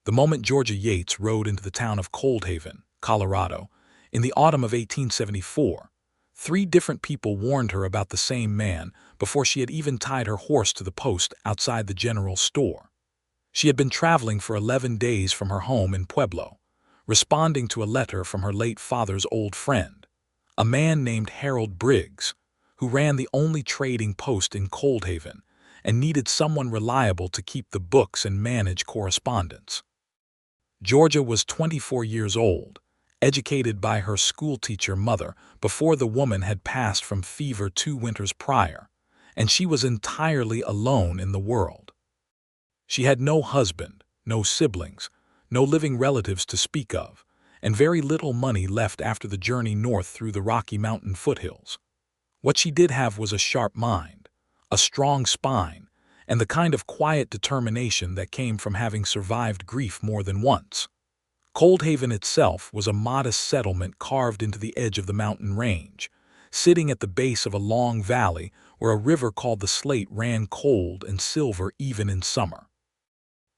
The moment Georgia Yates rode into the town of Coldhaven, Colorado, in the autumn of 1874, 3 different people warned her about the same man before she had even tied her horse to the post outside the general store. She had been traveling for 11 days from her home in Pueblo, responding to a letter from her late father's old friend, a man named Harold Briggs, who ran the only trading post in Coldhaven and needed someone reliable to keep the books and manage correspondence. Georgia was 24 years old, educated by her schoolteacher mother before the woman had passed from fever 2 winters prior, and she was entirely alone in the world. She had no husband, no siblings, no living relatives to speak of, and very little money left after the journey north through the Rocky Mountain foothills. What she did have was a sharp mind, a strong spine, and the kind of quiet determination that came from having survived grief more than once. Coldhaven itself was a modest settlement carved into the edge of the mountain range, sitting at the base of a long valley where a river called the Slate ran cold and silver even in summer.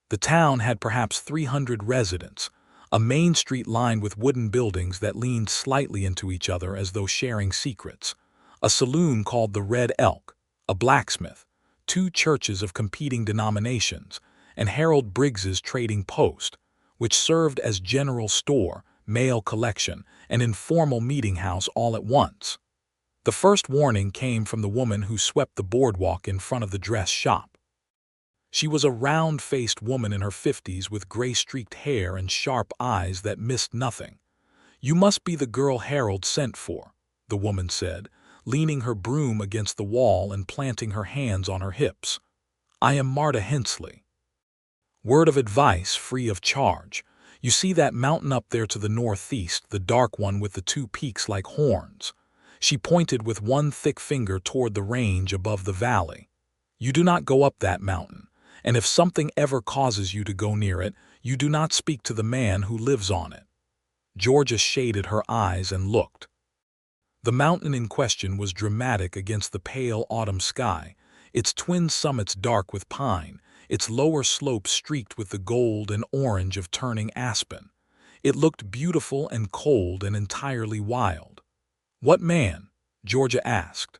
The town had perhaps 300 residents, a main street lined with wooden buildings that leaned slightly into each other as though sharing secrets, a saloon called the Red Elk, a blacksmith, 2 churches of competing denominations, and Harold Briggs's trading post, which served as general store, mail collection, and informal meeting house all at once. The first warning came from the woman who swept the boardwalk in front of the dress shop. She was a round-faced woman in her 50s with gray-streaked hair and sharp eyes that missed nothing. "You must be the girl Harold sent for," the woman said, leaning her broom against the wall and planting her hands on her hips. "I am Marta Hensley. Word of advice free of charge. You see that mountain up there to the northeast, the dark one with the 2 peaks like horns?" She pointed with one thick finger toward the range above the valley. "You do not go up that mountain, and if something ever causes you to go near it, you do not speak to the man who lives on it." Georgia shaded her eyes and looked. The mountain in question was dramatic against the pale autumn sky, its twin summits dark with pine, its lower slopes streaked with the gold and orange of turning aspen. It looked beautiful and cold and entirely wild. "What man?" Georgia asked.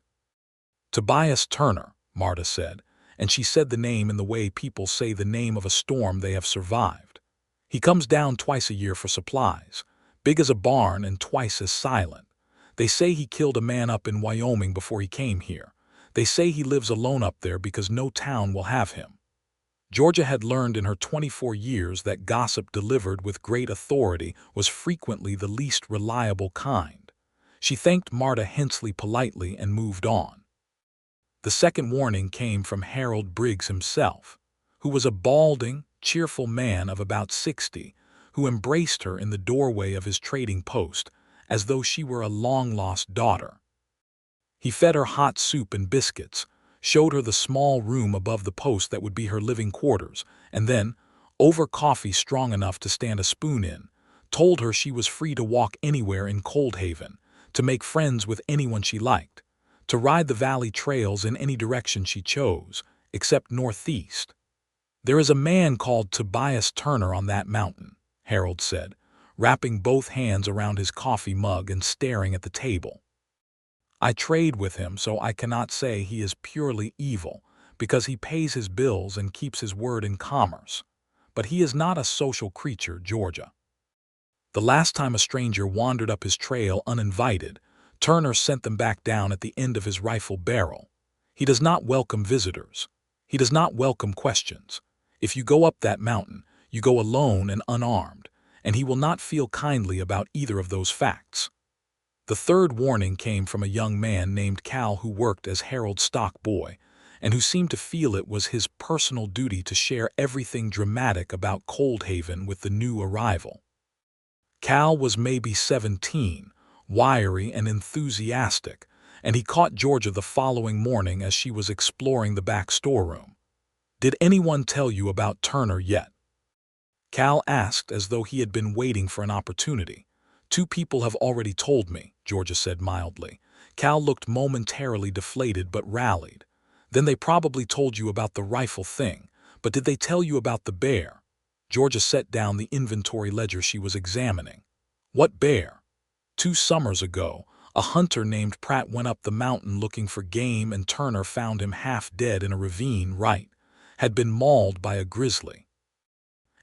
"Tobias Turner," Marta said, and she said the name in the way people say the name of a storm they have survived. "He comes down twice a year for supplies, big as a barn and twice as silent. They say he killed a man up in Wyoming before he came here. They say he lives alone up there because no town will have him." Georgia had learned in her 24 years that gossip delivered with great authority was frequently the least reliable kind. She thanked Marta Hensley politely and moved on. The second warning came from Harold Briggs himself, who was a balding, cheerful man of about 60, who embraced her in the doorway of his trading post, as though she were a long-lost daughter. He fed her hot soup and biscuits, showed her the small room above the post that would be her living quarters, and then, over coffee strong enough to stand a spoon in, told her she was free to walk anywhere in Coldhaven, to make friends with anyone she liked, to ride the valley trails in any direction she chose, except northeast. "There is a man called Tobias Turner on that mountain," Harold said, wrapping both hands around his coffee mug and staring at the table. "I trade with him, so I cannot say he is purely evil, because he pays his bills and keeps his word in commerce. But he is not a social creature, Georgia. The last time a stranger wandered up his trail uninvited, Turner sent them back down at the end of his rifle barrel. He does not welcome visitors. He does not welcome questions. If you go up that mountain, you go alone and unarmed, and he will not feel kindly about either of those facts." The third warning came from a young man named Cal who worked as Harold's stock boy, and who seemed to feel it was his personal duty to share everything dramatic about Coldhaven with the new arrival. Cal was maybe 17, wiry and enthusiastic, and he caught Georgia the following morning as she was exploring the back storeroom. "Did anyone tell you about Turner yet?" Cal asked as though he had been waiting for an opportunity. "2 people have already told me," Georgia said mildly. Cal looked momentarily deflated but rallied. "Then they probably told you about the rifle thing, but did they tell you about the bear?" Georgia set down the inventory ledger she was examining. What bear? 2 summers ago, a hunter named Pratt went up the mountain looking for game and Turner found him half dead in a ravine had been mauled by a grizzly.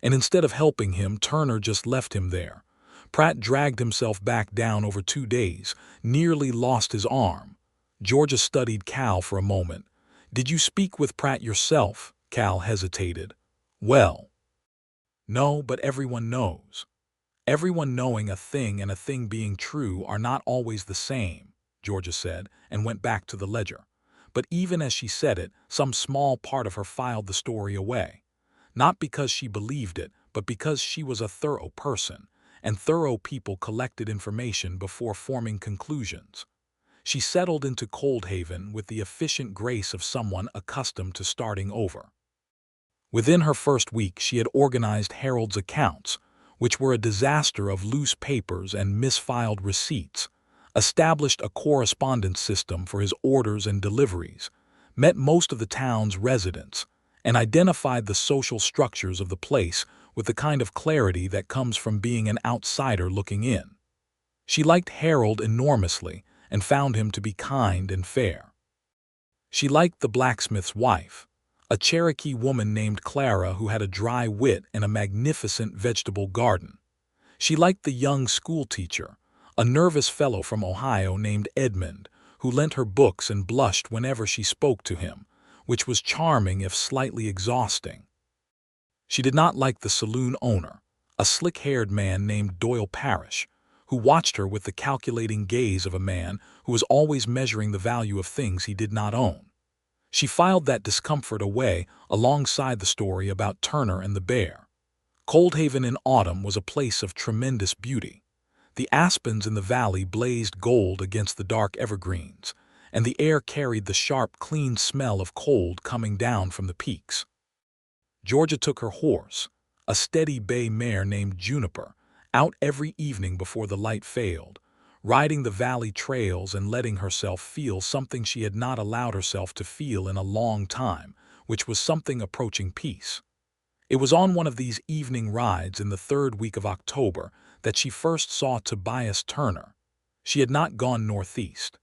And instead of helping him, Turner just left him there. Pratt dragged himself back down over 2 days, nearly lost his arm. Georgia studied Cal for a moment. Did you speak with Pratt yourself? Cal hesitated. Well, no, but everyone knows. Everyone knowing a thing and a thing being true are not always the same, Georgia said, and went back to the ledger. But even as she said it, some small part of her filed the story away. Not because she believed it, but because she was a thorough person, and thorough people collected information before forming conclusions. She settled into Coldhaven with the efficient grace of someone accustomed to starting over. Within her first week, she had organized Harold's accounts, which were a disaster of loose papers and misfiled receipts, established a correspondence system for his orders and deliveries, met most of the town's residents, and identified the social structures of the place with the kind of clarity that comes from being an outsider looking in. She liked Harold enormously and found him to be kind and fair. She liked the blacksmith's wife, a Cherokee woman named Clara who had a dry wit and a magnificent vegetable garden. She liked the young schoolteacher, a nervous fellow from Ohio named Edmund, who lent her books and blushed whenever she spoke to him, which was charming if slightly exhausting. She did not like the saloon owner, a slick-haired man named Doyle Parrish, who watched her with the calculating gaze of a man who was always measuring the value of things he did not own. She filed that discomfort away alongside the story about Turner and the bear. Coldhaven in autumn was a place of tremendous beauty. The aspens in the valley blazed gold against the dark evergreens, and the air carried the sharp, clean smell of cold coming down from the peaks. Georgia took her horse, a steady bay mare named Juniper, out every evening before the light failed, riding the valley trails and letting herself feel something she had not allowed herself to feel in a long time, which was something approaching peace. It was on one of these evening rides in the 3rd week of October that she first saw Tobias Turner. She had not gone northeast.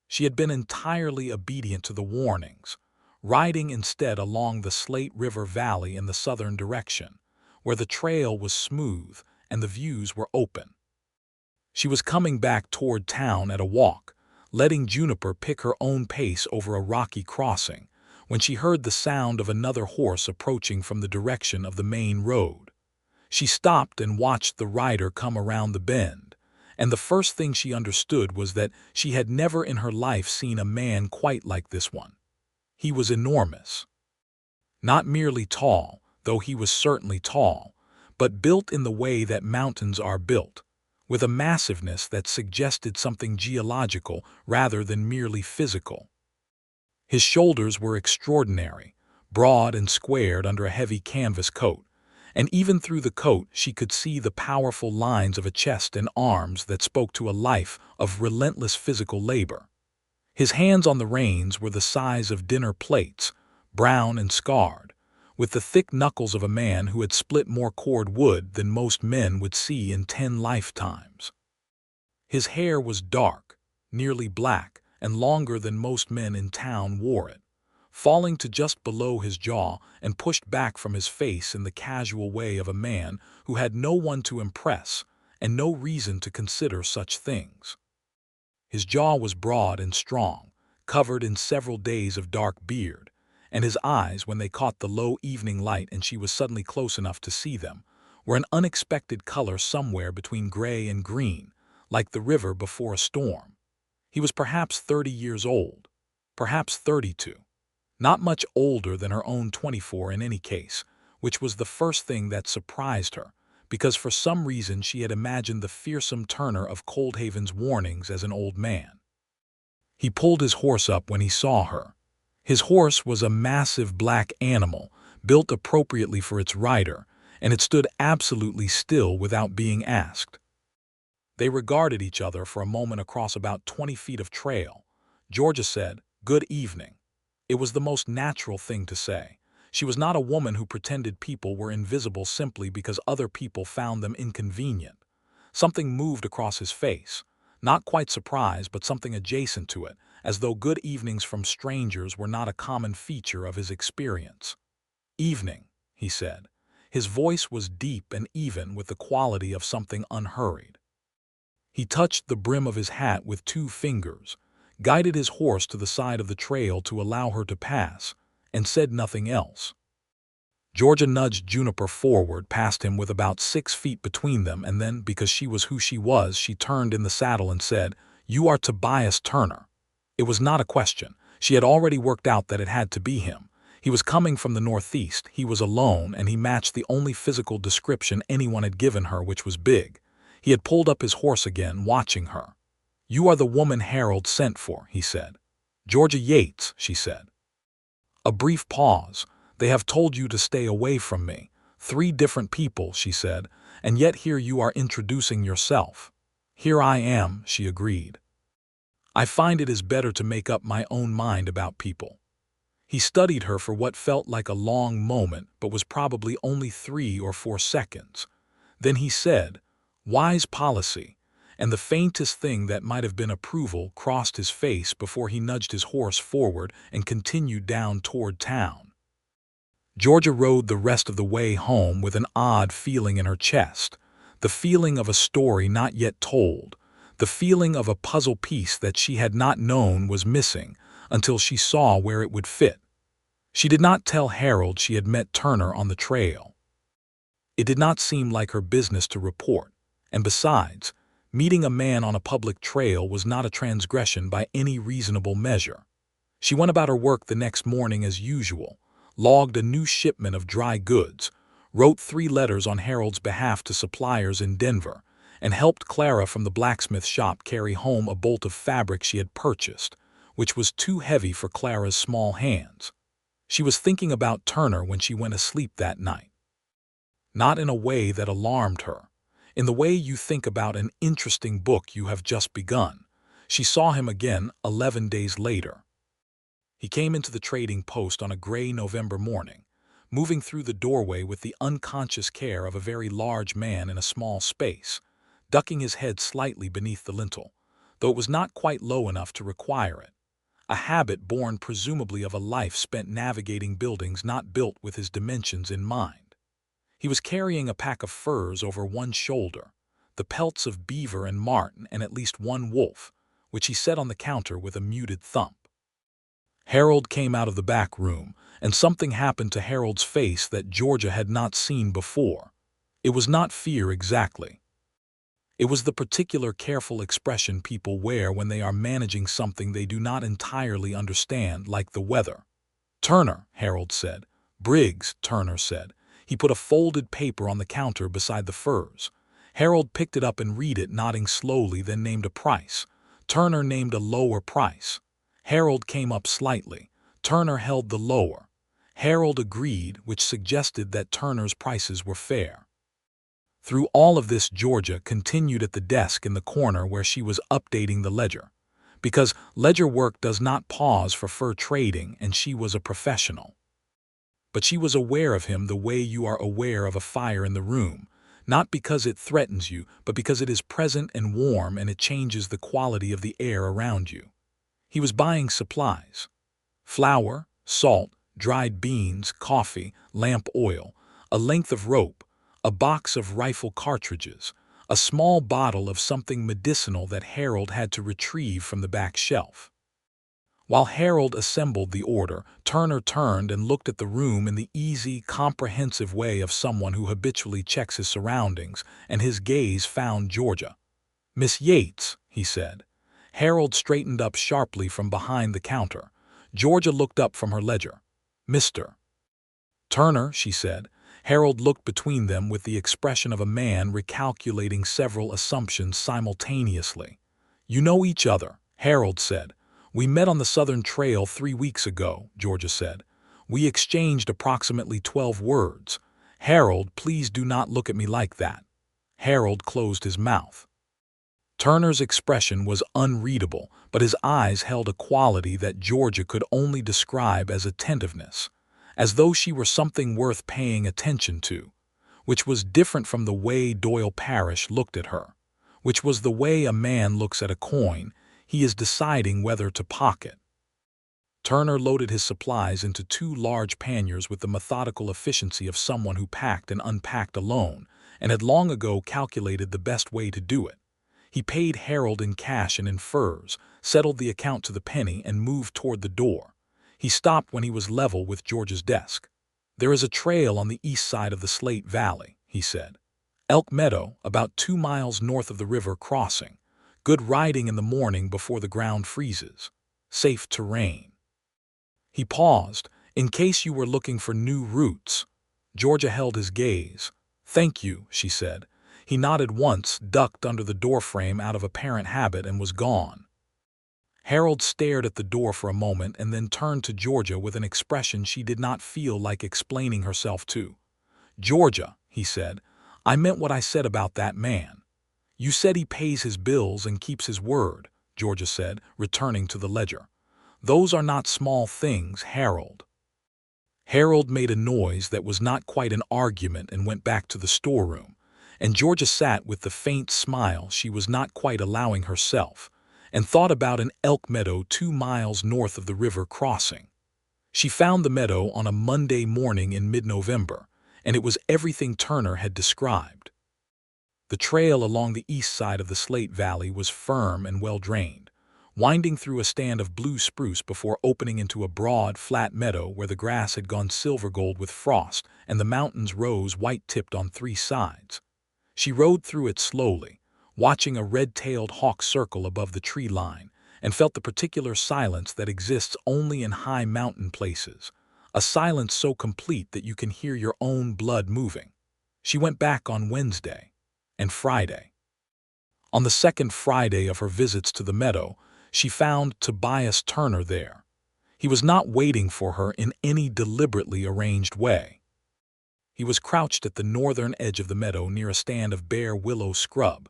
She had been entirely obedient to the warnings, riding instead along the Slate River Valley in the southern direction, where the trail was smooth and the views were open. She was coming back toward town at a walk, letting Juniper pick her own pace over a rocky crossing, when she heard the sound of another horse approaching from the direction of the main road. She stopped and watched the rider come around the bend, and the first thing she understood was that she had never in her life seen a man quite like this one. He was enormous. Not merely tall, though he was certainly tall, but built in the way that mountains are built, with a massiveness that suggested something geological rather than merely physical. His shoulders were extraordinary, broad and squared under a heavy canvas coat, and even through the coat she could see the powerful lines of a chest and arms that spoke to a life of relentless physical labor. His hands on the reins were the size of dinner plates, brown and scarred, with the thick knuckles of a man who had split more cord wood than most men would see in 10 lifetimes. His hair was dark, nearly black, and longer than most men in town wore it, falling to just below his jaw and pushed back from his face in the casual way of a man who had no one to impress and no reason to consider such things. His jaw was broad and strong, covered in several days of dark beard, and his eyes, when they caught the low evening light and she was suddenly close enough to see them, were an unexpected color somewhere between gray and green, like the river before a storm. He was perhaps 30 years old, perhaps 32. Not much older than her own 24 in any case, which was the first thing that surprised her, because for some reason she had imagined the fearsome Turner of Coldhaven's warnings as an old man. He pulled his horse up when he saw her. His horse was a massive black animal, built appropriately for its rider, and it stood absolutely still without being asked. They regarded each other for a moment across about 20 feet of trail. Georgia said, "Good evening." It was the most natural thing to say. She was not a woman who pretended people were invisible simply because other people found them inconvenient. Something moved across his face, not quite surprise, but something adjacent to it, as though good evenings from strangers were not a common feature of his experience. "Evening," he said. His voice was deep and even with the quality of something unhurried. He touched the brim of his hat with 2 fingers, guided his horse to the side of the trail to allow her to pass, and said nothing else. Georgia nudged Juniper forward past him with about 6 feet between them, and then, because she was who she was, she turned in the saddle and said, "You are Tobias Turner." It was not a question. She had already worked out that it had to be him. He was coming from the northeast, he was alone, and he matched the only physical description anyone had given her, which was big. He had pulled up his horse again, watching her. "You are the woman Harold sent for," he said. "Georgia Yates," she said. A brief pause. "They have told you to stay away from me. 3 different people," she said, "and yet here you are introducing yourself." "Here I am," she agreed. "I find it is better to make up my own mind about people." He studied her for what felt like a long moment, but was probably only 3 or 4 seconds. Then he said, "Wise policy," and the faintest thing that might have been approval crossed his face before he nudged his horse forward and continued down toward town. Georgia rode the rest of the way home with an odd feeling in her chest, the feeling of a story not yet told, the feeling of a puzzle piece that she had not known was missing until she saw where it would fit. She did not tell Harold she had met Turner on the trail. It did not seem like her business to report, and besides, meeting a man on a public trail was not a transgression by any reasonable measure. She went about her work the next morning as usual, logged a new shipment of dry goods, wrote 3 letters on Harold's behalf to suppliers in Denver, and helped Clara from the blacksmith shop carry home a bolt of fabric she had purchased, which was too heavy for Clara's small hands. She was thinking about Turner when she went asleep that night. Not in a way that alarmed her. In the way you think about an interesting book you have just begun. She saw him again 11 days later. He came into the trading post on a gray November morning, moving through the doorway with the unconscious care of a very large man in a small space, ducking his head slightly beneath the lintel, though it was not quite low enough to require it. A habit born presumably of a life spent navigating buildings not built with his dimensions in mind. He was carrying a pack of furs over one shoulder, the pelts of beaver and marten and at least 1 wolf, which he set on the counter with a muted thump. Harold came out of the back room, and something happened to Harold's face that Georgia had not seen before. It was not fear exactly. It was the particular careful expression people wear when they are managing something they do not entirely understand, like the weather. "Turner," Harold said. "Briggs," Turner said. He put a folded paper on the counter beside the furs. Harold picked it up and read it, nodding slowly, then named a price. Turner named a lower price. Harold came up slightly. Turner held the lower. Harold agreed, which suggested that Turner's prices were fair. Through all of this, Georgia continued at the desk in the corner where she was updating the ledger, because ledger work does not pause for fur trading, and she was a professional. But she was aware of him the way you are aware of a fire in the room, not because it threatens you, but because it is present and warm and it changes the quality of the air around you. He was buying supplies: flour, salt, dried beans, coffee, lamp oil, a length of rope, a box of rifle cartridges, a small bottle of something medicinal that Harold had to retrieve from the back shelf. While Harold assembled the order, Turner turned and looked at the room in the easy, comprehensive way of someone who habitually checks his surroundings, and his gaze found Georgia. "Miss Yates," he said. Harold straightened up sharply from behind the counter. Georgia looked up from her ledger. "Mr. Turner," she said. Harold looked between them with the expression of a man recalculating several assumptions simultaneously. "You know each other," Harold said. "We met on the Southern Trail 3 weeks ago," Georgia said. "We exchanged approximately 12 words. Harold, please do not look at me like that." Harold closed his mouth. Turner's expression was unreadable, but his eyes held a quality that Georgia could only describe as attentiveness. as though she were something worth paying attention to, which was different from the way Doyle Parrish looked at her, which was the way a man looks at a coin he is deciding whether to pocket. Turner loaded his supplies into 2 large panniers with the methodical efficiency of someone who packed and unpacked alone, and had long ago calculated the best way to do it. He paid Harold in cash and in furs, settled the account to the penny, and moved toward the door. He stopped when he was level with George's desk. "There is a trail on the east side of the Slate Valley," he said. "Elk Meadow, about 2 miles north of the river crossing. Good riding in the morning before the ground freezes. Safe terrain." He paused. "In case you were looking for new routes." Georgia held his gaze. "Thank you," she said. He nodded once, ducked under the doorframe out of apparent habit, and was gone. Harold stared at the door for a moment and then turned to Georgia with an expression she did not feel like explaining herself to. "Georgia," he said, "I meant what I said about that man." "You said he pays his bills and keeps his word," Georgia said, returning to the ledger. "Those are not small things, Harold." Harold made a noise that was not quite an argument and went back to the storeroom, and Georgia sat with the faint smile she was not quite allowing herself, and thought about an elk meadow 2 miles north of the river crossing. She found the meadow on a Monday morning in mid-November, and it was everything Turner had described. The trail along the east side of the Slate Valley was firm and well-drained, winding through a stand of blue spruce before opening into a broad, flat meadow where the grass had gone silver-gold with frost and the mountains rose white-tipped on 3 sides. She rode through it slowly, watching a red-tailed hawk circle above the tree line, and felt the particular silence that exists only in high mountain places, a silence so complete that you can hear your own blood moving. She went back on Wednesday and Friday. On the second Friday of her visits to the meadow, she found Tobias Turner there. He was not waiting for her in any deliberately arranged way. He was crouched at the northern edge of the meadow near a stand of bare willow scrub,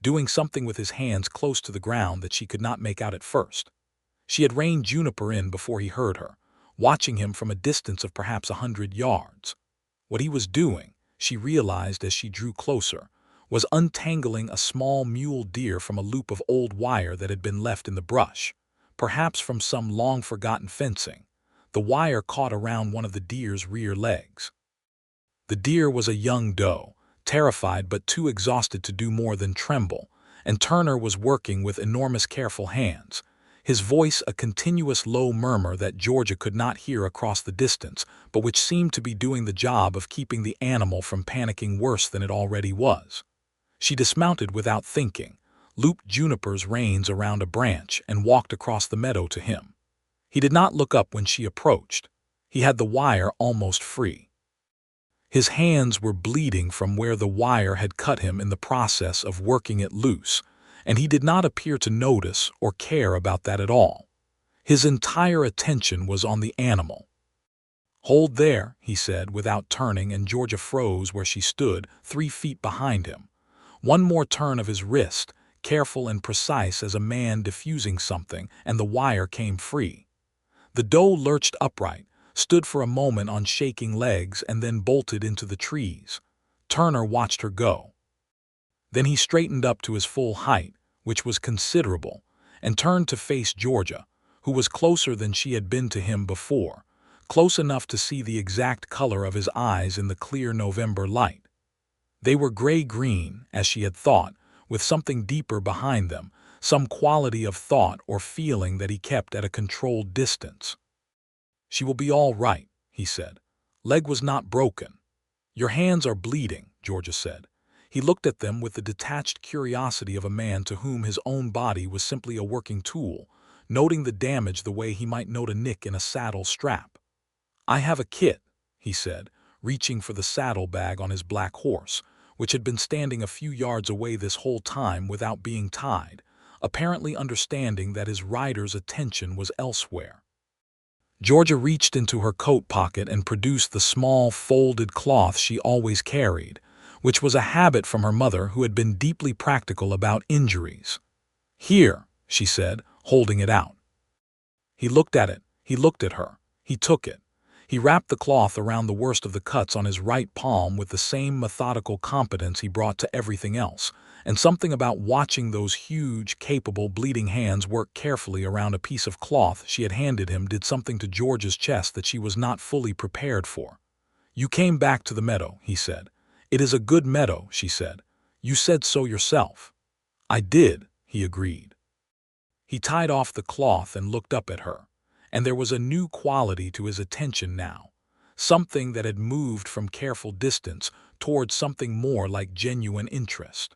doing something with his hands close to the ground that she could not make out at first. She had reined Juniper in before he heard her, watching him from a distance of perhaps 100 yards. What he was doing, she realized as she drew closer, was untangling a small mule deer from a loop of old wire that had been left in the brush, perhaps from some long-forgotten fencing. The wire caught around one of the deer's rear legs. The deer was a young doe, terrified but too exhausted to do more than tremble, and Turner was working with enormous careful hands, his voice a continuous low murmur that Georgia could not hear across the distance, but which seemed to be doing the job of keeping the animal from panicking worse than it already was. She dismounted without thinking, looped Juniper's reins around a branch, and walked across the meadow to him. He did not look up when she approached. He had the wire almost free. His hands were bleeding from where the wire had cut him in the process of working it loose, and he did not appear to notice or care about that at all. His entire attention was on the animal. "Hold there," he said, without turning, and Georgia froze where she stood, 3 feet behind him. One more turn of his wrist, careful and precise as a man diffusing something, and the wire came free. The doe lurched upright, stood for a moment on shaking legs, and then bolted into the trees. Turner watched her go. Then he straightened up to his full height, which was considerable, and turned to face Georgia, who was closer than she had been to him before, close enough to see the exact color of his eyes in the clear November light. They were gray-green, as she had thought, with something deeper behind them, some quality of thought or feeling that he kept at a controlled distance. "She will be all right," he said. "Leg was not broken." "Your hands are bleeding," Georgia said. He looked at them with the detached curiosity of a man to whom his own body was simply a working tool, noting the damage the way he might note a nick in a saddle strap. "I have a kit," he said, reaching for the saddlebag on his black horse, which had been standing a few yards away this whole time without being tied, apparently understanding that his rider's attention was elsewhere. Georgia reached into her coat pocket and produced the small, folded cloth she always carried, which was a habit from her mother, who had been deeply practical about injuries. "Here," she said, holding it out. He looked at it, he looked at her, he took it. He wrapped the cloth around the worst of the cuts on his right palm with the same methodical competence he brought to everything else, and something about watching those huge, capable, bleeding hands work carefully around a piece of cloth she had handed him did something to George's chest that she was not fully prepared for. "You came back to the meadow," he said. "It is a good meadow," she said. "You said so yourself." "I did," he agreed. He tied off the cloth and looked up at her, and there was a new quality to his attention now, something that had moved from careful distance towards something more like genuine interest.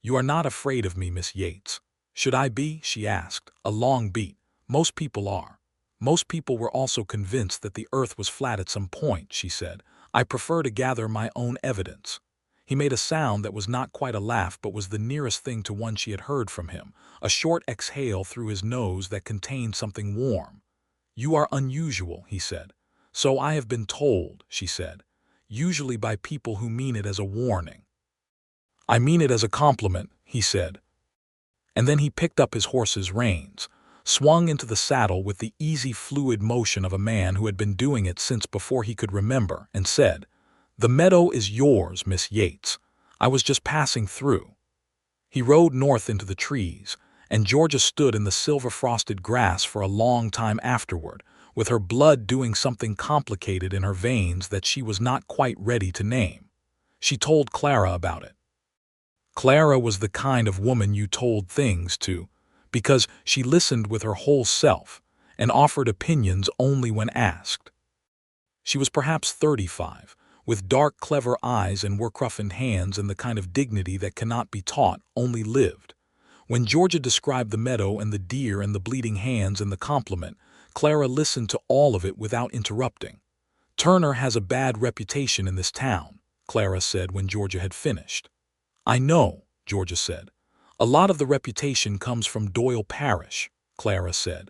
"You are not afraid of me, Miss Yates." "Should I be?" she asked, a long beat. "Most people are." "Most people were also convinced that the earth was flat at some point," she said. "I prefer to gather my own evidence." He made a sound that was not quite a laugh but was the nearest thing to one she had heard from him, a short exhale through his nose that contained something warm. "You are unusual," he said. "So I have been told," she said, "usually by people who mean it as a warning." "I mean it as a compliment," he said. And then he picked up his horse's reins, swung into the saddle with the easy, fluid motion of a man who had been doing it since before he could remember, and said, "The meadow is yours, Miss Yates. I was just passing through." He rode north into the trees, and Georgia stood in the silver-frosted grass for a long time afterward, with her blood doing something complicated in her veins that she was not quite ready to name. She told Clara about it. Clara was the kind of woman you told things to, because she listened with her whole self and offered opinions only when asked. She was perhaps 35, with dark, clever eyes and work-roughened hands and the kind of dignity that cannot be taught, only lived. When Georgia described the meadow and the deer and the bleeding hands and the compliment, Clara listened to all of it without interrupting. "Turner has a bad reputation in this town," Clara said when Georgia had finished. "I know," Georgia said. "A lot of the reputation comes from Doyle Parrish," Clara said.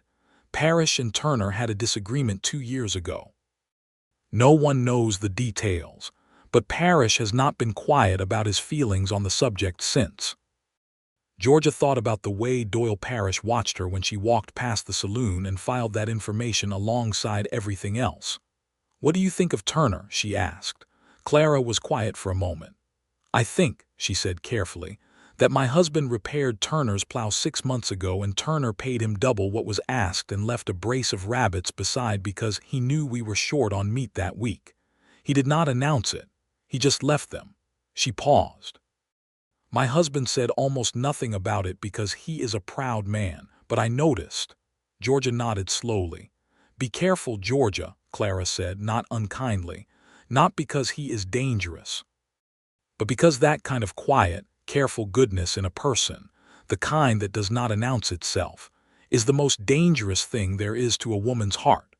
"Parrish and Turner had a disagreement 2 years ago. No one knows the details, but Parrish has not been quiet about his feelings on the subject since." Georgia thought about the way Doyle Parrish watched her when she walked past the saloon and filed that information alongside everything else. "What do you think of Turner?" she asked. Clara was quiet for a moment. "I think," she said carefully, "that my husband repaired Turner's plow 6 months ago and Turner paid him double what was asked and left a brace of rabbits beside because he knew we were short on meat that week. He did not announce it. He just left them." She paused. "My husband said almost nothing about it because he is a proud man, but I noticed." Georgia nodded slowly. "Be careful, Georgia," Clara said, not unkindly. "Not because he is dangerous, but because that kind of quiet, careful goodness in a person, the kind that does not announce itself, is the most dangerous thing there is to a woman's heart."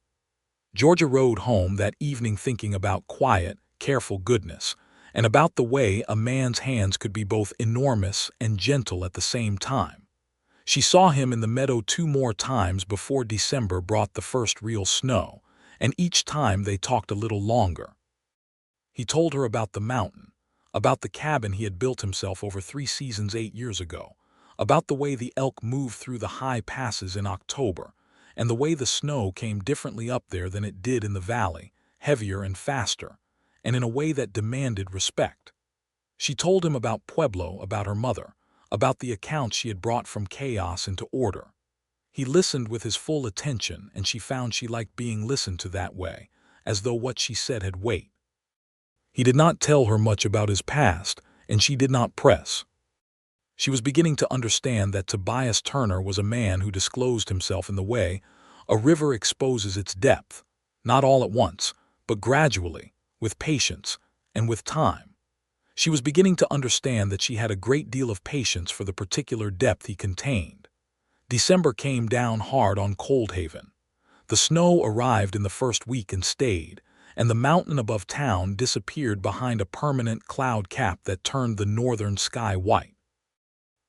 Georgia rode home that evening thinking about quiet, careful goodness, and about the way a man's hands could be both enormous and gentle at the same time. She saw him in the meadow 2 more times before December brought the first real snow, and each time they talked a little longer. He told her about the mountain, about the cabin he had built himself over 3 seasons 8 years ago, about the way the elk moved through the high passes in October, and the way the snow came differently up there than it did in the valley, heavier and faster, and in a way that demanded respect. She told him about Pueblo, about her mother, about the accounts she had brought from chaos into order. He listened with his full attention, and she found she liked being listened to that way, as though what she said had weight. He did not tell her much about his past, and she did not press. She was beginning to understand that Tobias Turner was a man who disclosed himself in the way a river exposes its depth, not all at once, but gradually, with patience, and with time. She was beginning to understand that she had a great deal of patience for the particular depth he contained. December came down hard on Coldhaven. The snow arrived in the first week and stayed, and the mountain above town disappeared behind a permanent cloud cap that turned the northern sky white.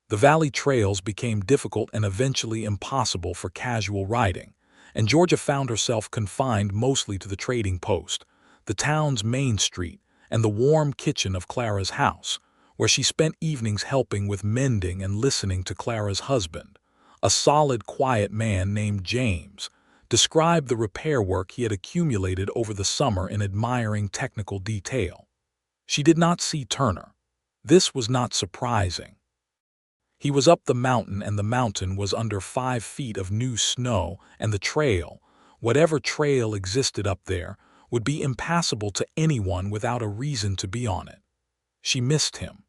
The valley trails became difficult and eventually impossible for casual riding, and Georgia found herself confined mostly to the trading post, the town's main street, and the warm kitchen of Clara's house, where she spent evenings helping with mending and listening to Clara's husband, a solid, quiet man named James, described the repair work he had accumulated over the summer in admiring technical detail. She did not see Turner. This was not surprising. He was up the mountain, and the mountain was under 5 feet of new snow, and the trail, whatever trail existed up there, would be impassable to anyone without a reason to be on it. She missed him.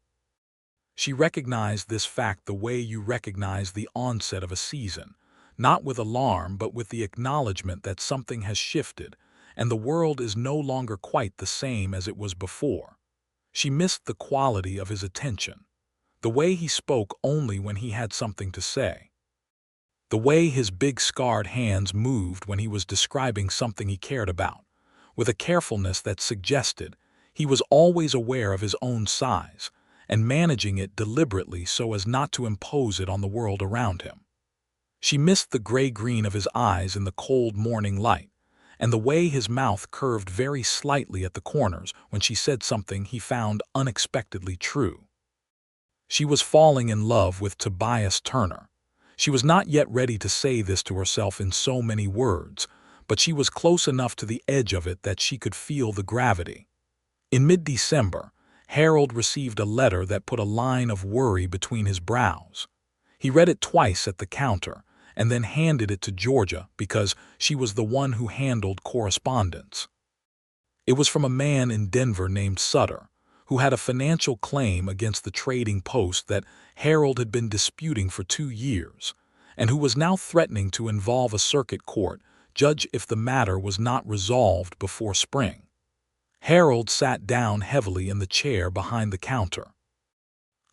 She recognized this fact the way you recognize the onset of a season, not with alarm but with the acknowledgement that something has shifted, and the world is no longer quite the same as it was before. She missed the quality of his attention, the way he spoke only when he had something to say, the way his big scarred hands moved when he was describing something he cared about, with a carefulness that suggested he was always aware of his own size and managing it deliberately so as not to impose it on the world around him. She missed the gray-green of his eyes in the cold morning light, and the way his mouth curved very slightly at the corners when she said something he found unexpectedly true. She was falling in love with Tobias Turner. She was not yet ready to say this to herself in so many words, but she was close enough to the edge of it that she could feel the gravity. In mid-December, Harold received a letter that put a line of worry between his brows. He read it twice at the counter, and then handed it to Georgia because she was the one who handled correspondence. It was from a man in Denver named Sutter, who had a financial claim against the trading post that Harold had been disputing for 2 years, and who was now threatening to involve a circuit court judge if the matter was not resolved before spring. Harold sat down heavily in the chair behind the counter.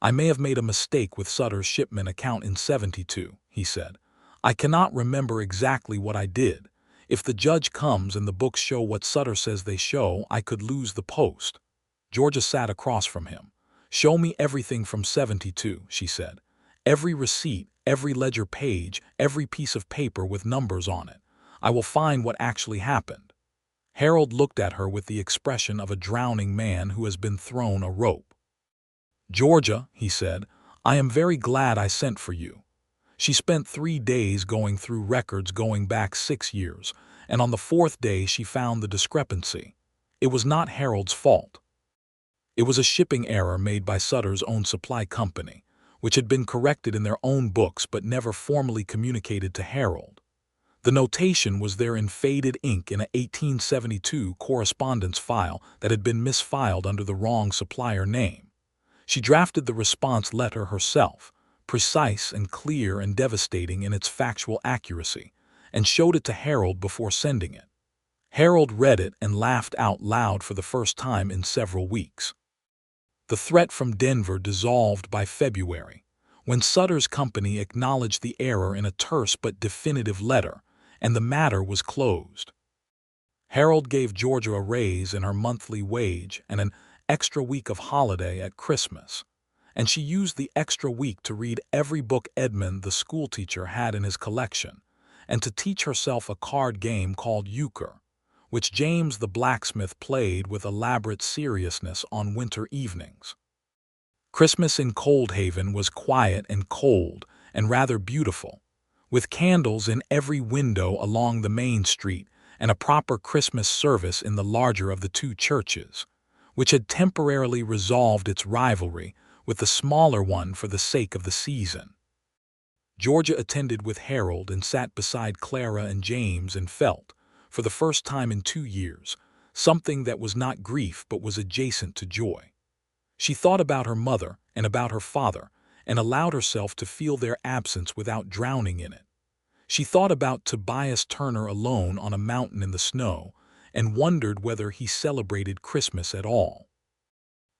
"I may have made a mistake with Sutter's shipment account in 72, he said. "I cannot remember exactly what I did. If the judge comes and the books show what Sutter says they show, I could lose the post." Georgia sat across from him. "Show me everything from 72, she said. "Every receipt, every ledger page, every piece of paper with numbers on it. I will find what actually happened." Harold looked at her with the expression of a drowning man who has been thrown a rope. "Georgia," he said, "I am very glad I sent for you." She spent 3 days going through records going back 6 years, and on the 4th day she found the discrepancy. It was not Harold's fault. It was a shipping error made by Sutter's own supply company, which had been corrected in their own books but never formally communicated to Harold. The notation was there in faded ink in an 1872 correspondence file that had been misfiled under the wrong supplier name. She drafted the response letter herself, precise and clear and devastating in its factual accuracy, and showed it to Harold before sending it. Harold read it and laughed out loud for the first time in several weeks. The threat from Denver dissolved by February, when Sutter's company acknowledged the error in a terse but definitive letter, and the matter was closed. Harold gave Georgia a raise in her monthly wage and an extra week of holiday at Christmas, and she used the extra week to read every book Edmund the schoolteacher had in his collection, and to teach herself a card game called euchre, which James the blacksmith played with elaborate seriousness on winter evenings. Christmas in Coldhaven was quiet and cold and rather beautiful, with candles in every window along the main street and a proper Christmas service in the larger of the 2 churches, which had temporarily resolved its rivalry with the smaller one for the sake of the season. Georgia attended with Harold and sat beside Clara and James and felt, for the first time in 2 years, something that was not grief but was adjacent to joy. She thought about her mother and about her father and allowed herself to feel their absence without drowning in it. She thought about Tobias Turner alone on a mountain in the snow and wondered whether he celebrated Christmas at all.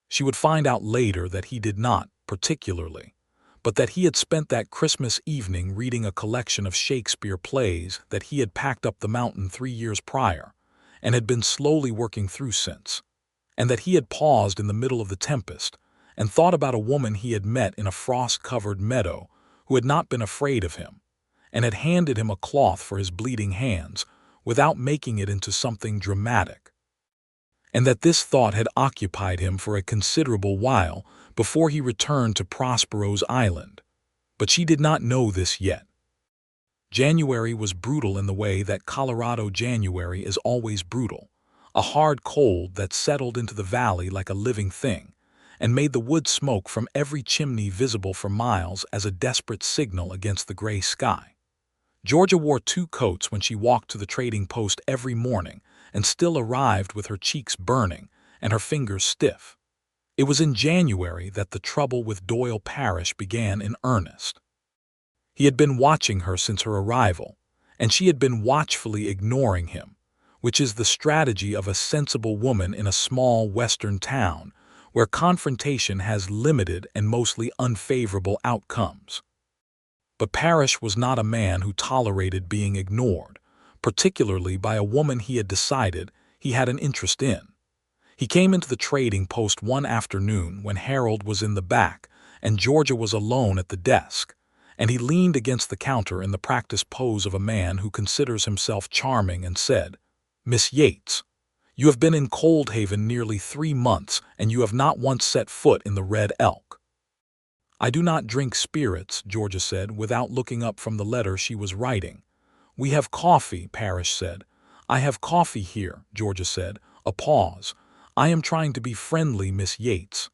She would find out later that he did not, particularly, but that he had spent that Christmas evening reading a collection of Shakespeare plays that he had packed up the mountain 3 years prior and had been slowly working through since, and that he had paused in the middle of the tempest and thought about a woman he had met in a frost-covered meadow who had not been afraid of him and had handed him a cloth for his bleeding hands without making it into something dramatic, and that this thought had occupied him for a considerable while before he returned to Prospero's island. But she did not know this yet. January was brutal in the way that Colorado January is always brutal. A hard cold that settled into the valley like a living thing, and made the wood smoke from every chimney visible for miles as a desperate signal against the gray sky. Georgia wore 2 coats when she walked to the trading post every morning and still arrived with her cheeks burning and her fingers stiff. It was in January that the trouble with Doyle Parrish began in earnest. He had been watching her since her arrival, and she had been watchfully ignoring him, which is the strategy of a sensible woman in a small western town where confrontation has limited and mostly unfavorable outcomes. But Parrish was not a man who tolerated being ignored, particularly by a woman he had decided he had an interest in. He came into the trading post one afternoon when Harold was in the back and Georgia was alone at the desk, and he leaned against the counter in the practiced pose of a man who considers himself charming and said, "Miss Yates, you have been in Coldhaven nearly 3 months and you have not once set foot in the Red Elk." "I do not drink spirits," Georgia said, without looking up from the letter she was writing. "We have coffee," Parrish said. "I have coffee here," Georgia said. A pause. "I am trying to be friendly, Miss Yates."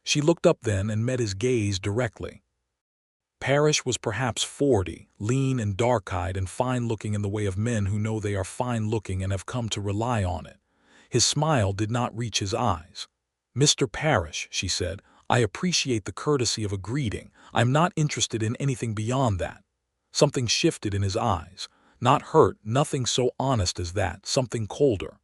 She looked up then and met his gaze directly. Parrish was perhaps 40, lean and dark-eyed and fine-looking in the way of men who know they are fine-looking and have come to rely on it. His smile did not reach his eyes. "Mr. Parrish," she said, "I appreciate the courtesy of a greeting. I'm not interested in anything beyond that." Something shifted in his eyes. Not hurt, nothing so honest as that, something colder.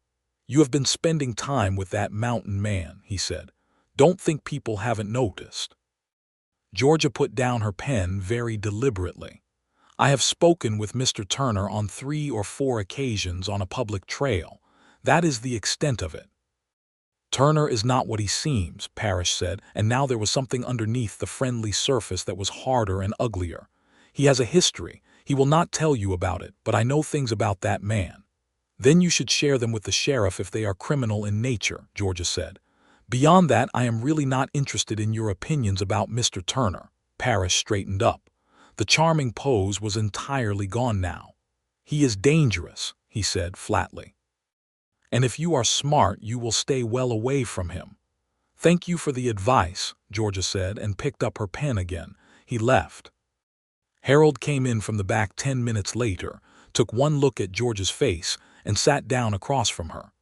"You have been spending time with that mountain man," he said. "Don't think people haven't noticed." Georgia put down her pen very deliberately. "I have spoken with Mr. Turner on 3 or 4 occasions on a public trail. That is the extent of it." "Turner is not what he seems," Parrish said, and now there was something underneath the friendly surface that was harder and uglier. "He has a history. He will not tell you about it, but I know things about that man." "Then you should share them with the sheriff if they are criminal in nature," Georgia said. "Beyond that, I am really not interested in your opinions about Mr. Turner." Parrish straightened up. The charming pose was entirely gone now. "He is dangerous," he said flatly. "And if you are smart, you will stay well away from him." "Thank you for the advice," Georgia said, and picked up her pen again. He left. Harold came in from the back 10 minutes later, took one look at Georgia's face, and sat down across from her.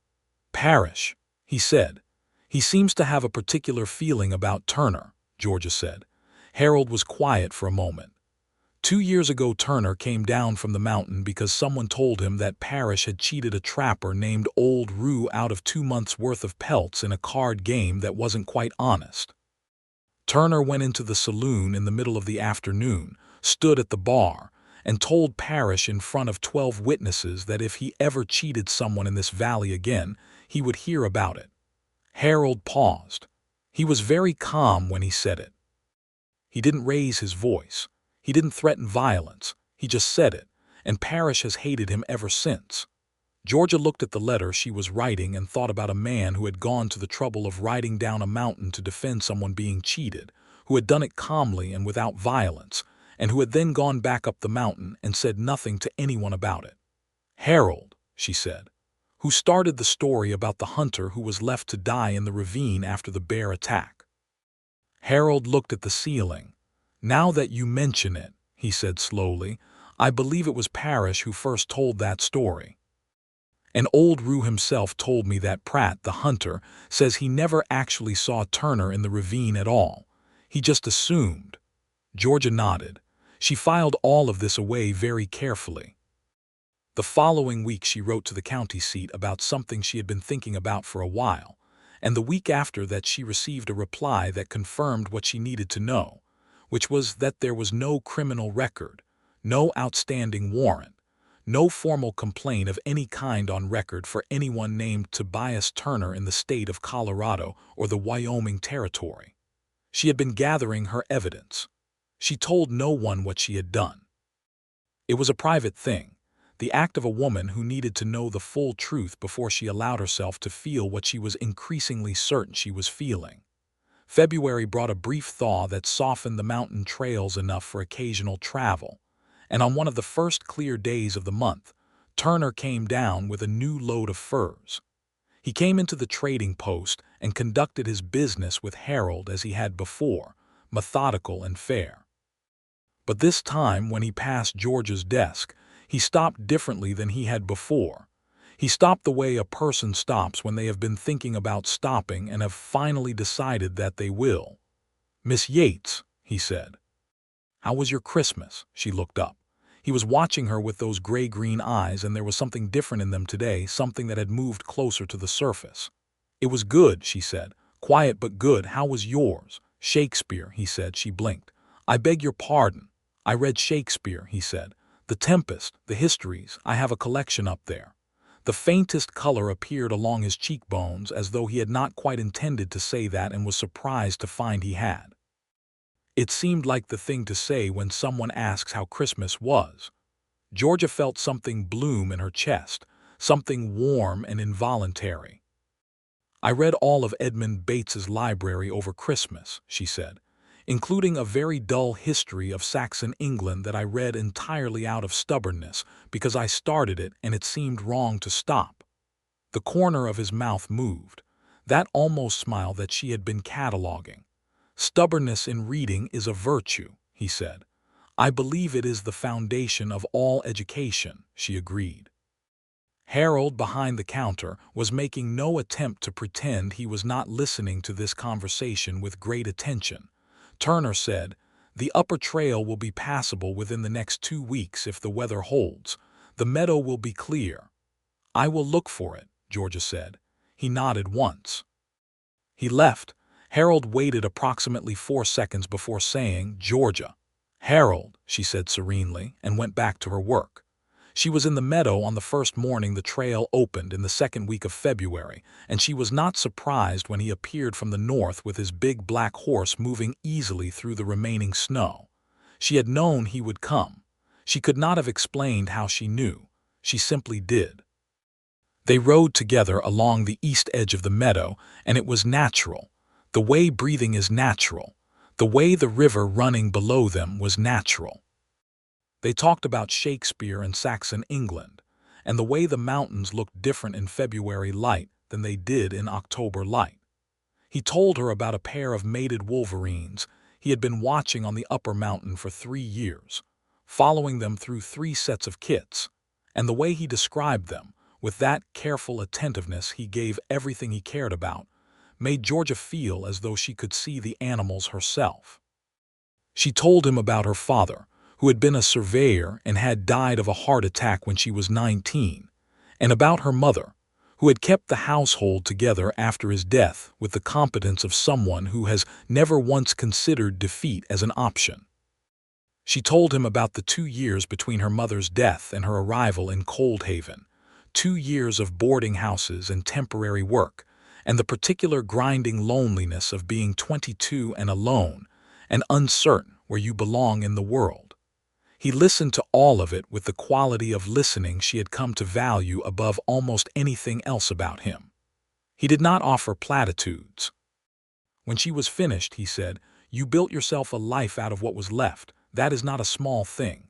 "Parrish," he said. "He seems to have a particular feeling about Turner," Georgia said. Harold was quiet for a moment. 2 years ago Turner came down from the mountain because someone told him that Parrish had cheated a trapper named Old Roo out of 2 months' worth of pelts in a card game that wasn't quite honest. Turner went into the saloon in the middle of the afternoon, stood at the bar, and told Parrish in front of 12 witnesses that if he ever cheated someone in this valley again, he would hear about it. Harold paused. He was very calm when he said it. He didn't raise his voice. He didn't threaten violence. He just said it, and Parrish has hated him ever since. Georgia looked at the letter she was writing and thought about a man who had gone to the trouble of riding down a mountain to defend someone being cheated, who had done it calmly and without violence, and who had then gone back up the mountain and said nothing to anyone about it. "Harold," she said, "who started the story about the hunter who was left to die in the ravine after the bear attack." Harold looked at the ceiling. "Now that you mention it," he said slowly, "I believe it was Parrish who first told that story. And Old Roo himself told me that Pratt, the hunter, says he never actually saw Turner in the ravine at all. He just assumed." Georgia nodded. She filed all of this away very carefully. The following week she wrote to the county seat about something she had been thinking about for a while, and the week after that she received a reply that confirmed what she needed to know, which was that there was no criminal record, no outstanding warrant, no formal complaint of any kind on record for anyone named Tobias Turner in the state of Colorado or the Wyoming Territory. She had been gathering her evidence. She told no one what she had done. It was a private thing, the act of a woman who needed to know the full truth before she allowed herself to feel what she was increasingly certain she was feeling. February brought a brief thaw that softened the mountain trails enough for occasional travel, and on one of the first clear days of the month, Turner came down with a new load of furs. He came into the trading post and conducted his business with Harold as he had before, methodical and fair. But this time, when he passed Georgia's desk, he stopped differently than he had before. He stopped the way a person stops when they have been thinking about stopping and have finally decided that they will. "Miss Yates," he said. "How was your Christmas?" She looked up. He was watching her with those gray-green eyes, and there was something different in them today, something that had moved closer to the surface. "It was good," she said. "Quiet but good. How was yours?" "Shakespeare," he said. She blinked. "I beg your pardon." "I read Shakespeare," he said. "The Tempest, the histories. I have a collection up there." The faintest color appeared along his cheekbones, as though he had not quite intended to say that and was surprised to find he had. It seemed like the thing to say when someone asks how Christmas was. Georgia felt something bloom in her chest, something warm and involuntary. "I read all of Edmund Bates's library over Christmas," she said, "including a very dull history of Saxon England that I read entirely out of stubbornness because I started it and it seemed wrong to stop." The corner of his mouth moved, that almost smile that she had been cataloging. "Stubbornness in reading is a virtue," he said. "I believe it is the foundation of all education," she agreed. Harold, behind the counter, was making no attempt to pretend he was not listening to this conversation with great attention. Turner said, "The upper trail will be passable within the next 2 weeks if the weather holds. The meadow will be clear." "I will look for it," Georgia said. He nodded once. He left. Harold waited approximately 4 seconds before saying, "Georgia." "Harold," she said serenely, and went back to her work. She was in the meadow on the first morning the trail opened in the second week of February, and she was not surprised when he appeared from the north with his big black horse moving easily through the remaining snow. She had known he would come. She could not have explained how she knew. She simply did. They rode together along the east edge of the meadow, and it was natural. The way breathing is natural. The way the river running below them was natural. They talked about Shakespeare and Saxon England, and the way the mountains looked different in February light than they did in October light. He told her about a pair of mated wolverines he had been watching on the upper mountain for 3 years, following them through 3 sets of kits, and the way he described them, with that careful attentiveness he gave everything he cared about, made Georgia feel as though she could see the animals herself. She told him about her father, who had been a surveyor and had died of a heart attack when she was 19, and about her mother, who had kept the household together after his death with the competence of someone who has never once considered defeat as an option. She told him about the 2 years between her mother's death and her arrival in Coldhaven, 2 years of boarding houses and temporary work, and the particular grinding loneliness of being 22 and alone and uncertain where you belong in the world. He listened to all of it with the quality of listening she had come to value above almost anything else about him. He did not offer platitudes. When she was finished, he said, "You built yourself a life out of what was left. That is not a small thing."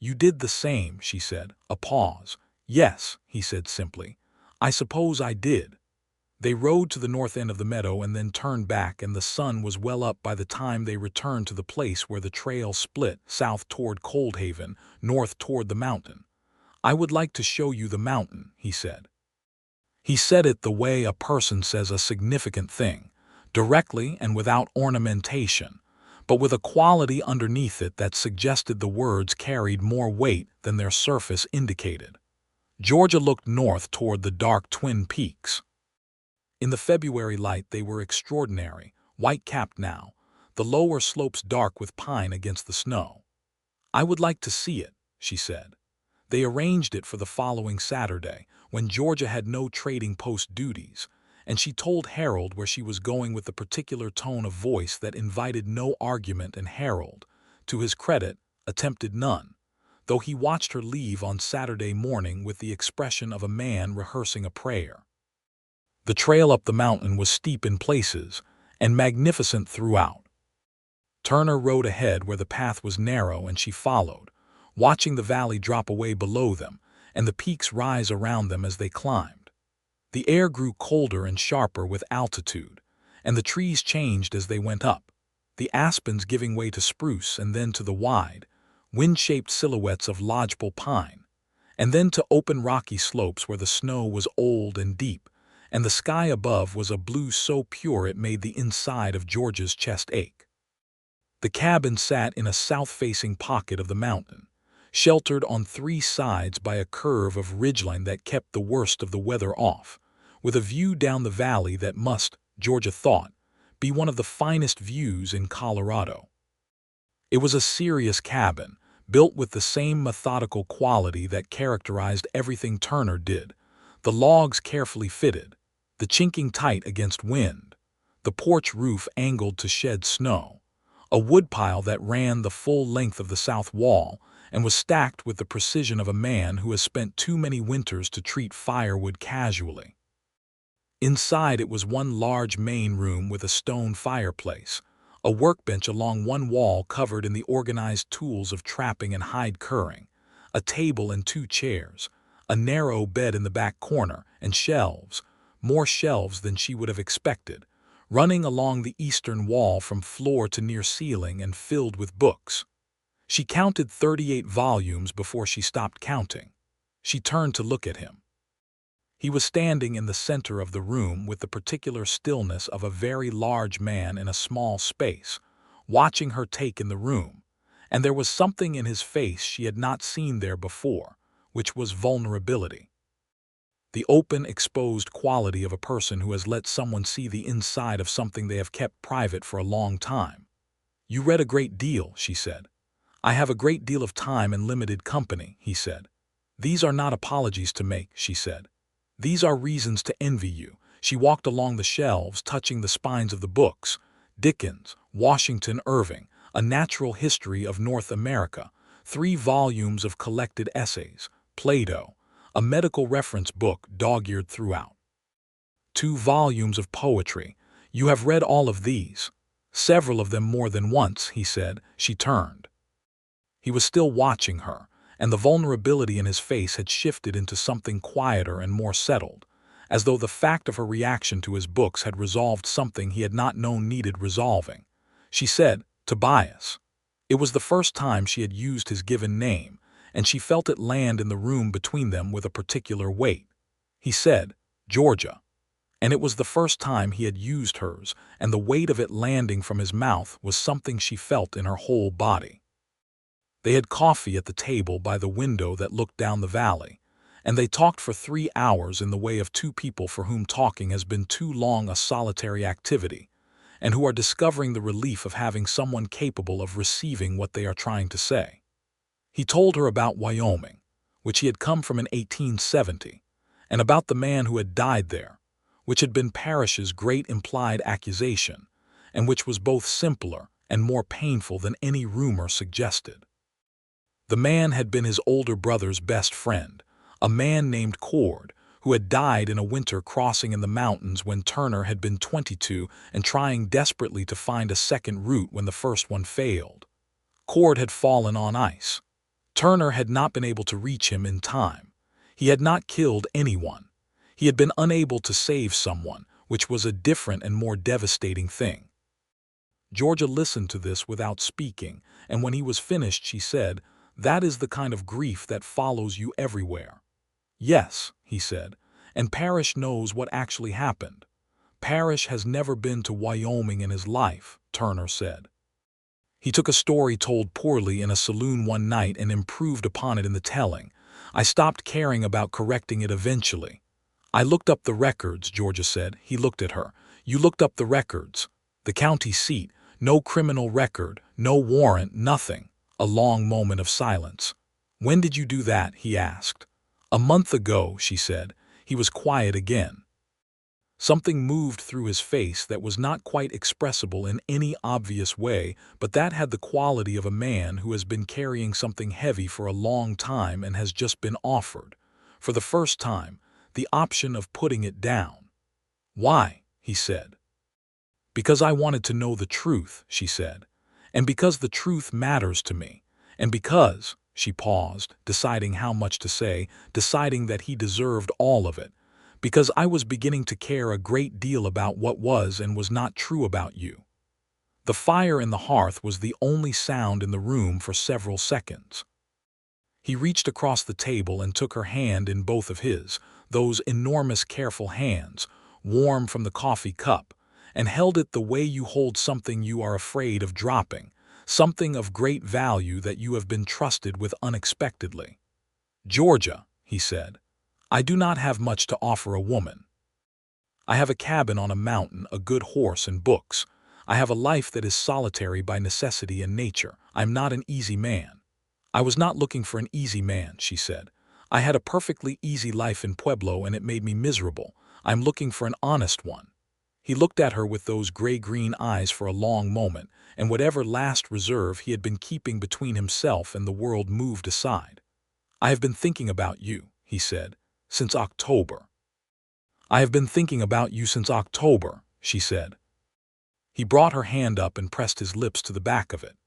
"You did the same," she said. A pause. "Yes," he said simply. "I suppose I did." They rode to the north end of the meadow and then turned back, and the sun was well up by the time they returned to the place where the trail split, south toward Coldhaven, north toward the mountain. "I would like to show you the mountain," he said. He said it the way a person says a significant thing, directly and without ornamentation, but with a quality underneath it that suggested the words carried more weight than their surface indicated. Georgia looked north toward the dark Twin Peaks. In the February light they were extraordinary, white-capped now, the lower slopes dark with pine against the snow. "I would like to see it," she said. They arranged it for the following Saturday, when Georgia had no trading post duties, and she told Harold where she was going with the particular tone of voice that invited no argument, and Harold, to his credit, attempted none, though he watched her leave on Saturday morning with the expression of a man rehearsing a prayer. The trail up the mountain was steep in places and magnificent throughout. Turner rode ahead where the path was narrow and she followed, watching the valley drop away below them and the peaks rise around them as they climbed. The air grew colder and sharper with altitude, and the trees changed as they went up, the aspens giving way to spruce and then to the wide, wind-shaped silhouettes of lodgepole pine, and then to open rocky slopes where the snow was old and deep, and the sky above was a blue so pure it made the inside of George's chest ache. The cabin sat in a south-facing pocket of the mountain, sheltered on three sides by a curve of ridgeline that kept the worst of the weather off, with a view down the valley that must, Georgia thought, be one of the finest views in Colorado. It was a serious cabin, built with the same methodical quality that characterized everything Turner did, the logs carefully fitted, the chinking tight against wind, the porch roof angled to shed snow, a woodpile that ran the full length of the south wall and was stacked with the precision of a man who has spent too many winters to treat firewood casually. Inside it was one large main room with a stone fireplace, a workbench along one wall covered in the organized tools of trapping and hide curing, a table and two chairs, a narrow bed in the back corner, and shelves, more shelves than she would have expected, running along the eastern wall from floor to near ceiling and filled with books. She counted 38 volumes before she stopped counting. She turned to look at him. He was standing in the center of the room with the particular stillness of a very large man in a small space, watching her take in the room, and there was something in his face she had not seen there before, which was vulnerability. The open, exposed quality of a person who has let someone see the inside of something they have kept private for a long time. "You read a great deal," she said. "I have a great deal of time and limited company," he said. "These are not apologies to make," she said. "These are reasons to envy you." She walked along the shelves, touching the spines of the books. Dickens, Washington Irving, A Natural History of North America, 3 volumes of collected essays, Plato, a medical reference book dog-eared throughout. 2 volumes of poetry. "You have read all of these." "Several of them more than once," he said. She turned. He was still watching her, and the vulnerability in his face had shifted into something quieter and more settled, as though the fact of her reaction to his books had resolved something he had not known needed resolving. She said, "Tobias." It was the first time she had used his given name, and she felt it land in the room between them with a particular weight. He said, "Georgia," and it was the first time he had used hers, and the weight of it landing from his mouth was something she felt in her whole body. They had coffee at the table by the window that looked down the valley, and they talked for 3 hours in the way of two people for whom talking has been too long a solitary activity, and who are discovering the relief of having someone capable of receiving what they are trying to say. He told her about Wyoming, which he had come from in 1870, and about the man who had died there, which had been Parrish's great implied accusation, and which was both simpler and more painful than any rumor suggested. The man had been his older brother's best friend, a man named Cord, who had died in a winter crossing in the mountains when Turner had been 22 and trying desperately to find a second route when the first one failed. Cord had fallen on ice. Turner had not been able to reach him in time. He had not killed anyone. He had been unable to save someone, which was a different and more devastating thing. Georgia listened to this without speaking, and when he was finished she said, "That is the kind of grief that follows you everywhere." "Yes," he said, "and Parrish knows what actually happened." "Parrish has never been to Wyoming in his life," Turner said. "He took a story told poorly in a saloon one night and improved upon it in the telling. I stopped caring about correcting it eventually." "I looked up the records," Georgia said. He looked at her. "You looked up the records?" "The county seat. No criminal record, no warrant, nothing." A long moment of silence. "When did you do that?" he asked. "A month ago," she said. He was quiet again. Something moved through his face that was not quite expressible in any obvious way, but that had the quality of a man who has been carrying something heavy for a long time and has just been offered, for the first time, the option of putting it down. "Why?" he said. "Because I wanted to know the truth," she said. "And because the truth matters to me. And because," She paused, deciding how much to say, deciding that he deserved all of it. Because I was beginning to care a great deal about what was and was not true about you. The fire in the hearth was the only sound in the room for several seconds. He reached across the table and took her hand in both of his, those enormous careful hands, warm from the coffee cup, and held it the way you hold something you are afraid of dropping, something of great value that you have been trusted with unexpectedly. "Georgia," he said, "I do not have much to offer a woman. I have a cabin on a mountain, a good horse and books. I have a life that is solitary by necessity and nature. I am not an easy man." "I was not looking for an easy man," she said. "I had a perfectly easy life in Pueblo and it made me miserable. I'm looking for an honest one." He looked at her with those gray-green eyes for a long moment, and whatever last reserve he had been keeping between himself and the world moved aside. "I have been thinking about you," he said, "since October." "I have been thinking about you since October," she said. He brought her hand up and pressed his lips to the back of it,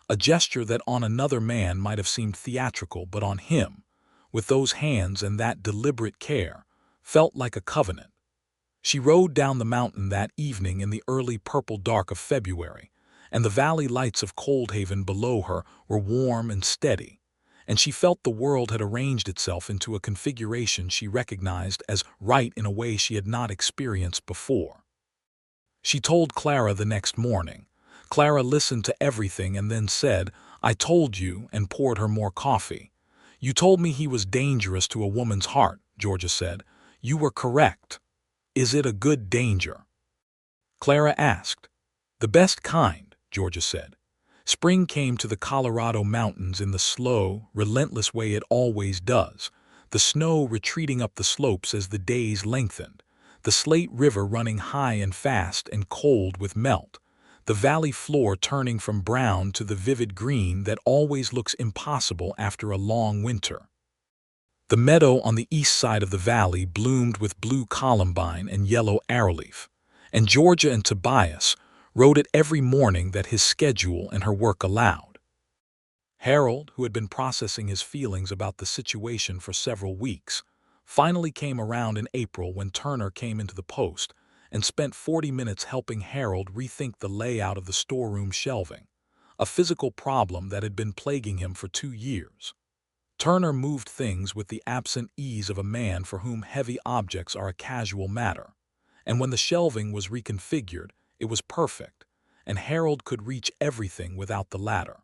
a gesture that on another man might have seemed theatrical, but on him, with those hands and that deliberate care, felt like a covenant. She rode down the mountain that evening in the early purple dark of February, and the valley lights of Coldhaven below her were warm and steady, and she felt the world had arranged itself into a configuration she recognized as right in a way she had not experienced before. She told Clara the next morning. Clara listened to everything and then said, "I told you," and poured her more coffee. "You told me he was dangerous to a woman's heart," Georgia said. "You were correct. Is it a good danger?" Clara asked. "The best kind," Georgia said. Spring came to the Colorado mountains in the slow, relentless way it always does, the snow retreating up the slopes as the days lengthened, the Slate River running high and fast and cold with melt, the valley floor turning from brown to the vivid green that always looks impossible after a long winter. The meadow on the east side of the valley bloomed with blue columbine and yellow arrowleaf, and Georgia and Tobias rode it every morning that his schedule and her work allowed. Harold, who had been processing his feelings about the situation for several weeks, finally came around in April when Turner came into the post and spent 40 minutes helping Harold rethink the layout of the storeroom shelving, a physical problem that had been plaguing him for 2 years. Turner moved things with the absent ease of a man for whom heavy objects are a casual matter, and when the shelving was reconfigured, it was perfect, and Harold could reach everything without the ladder.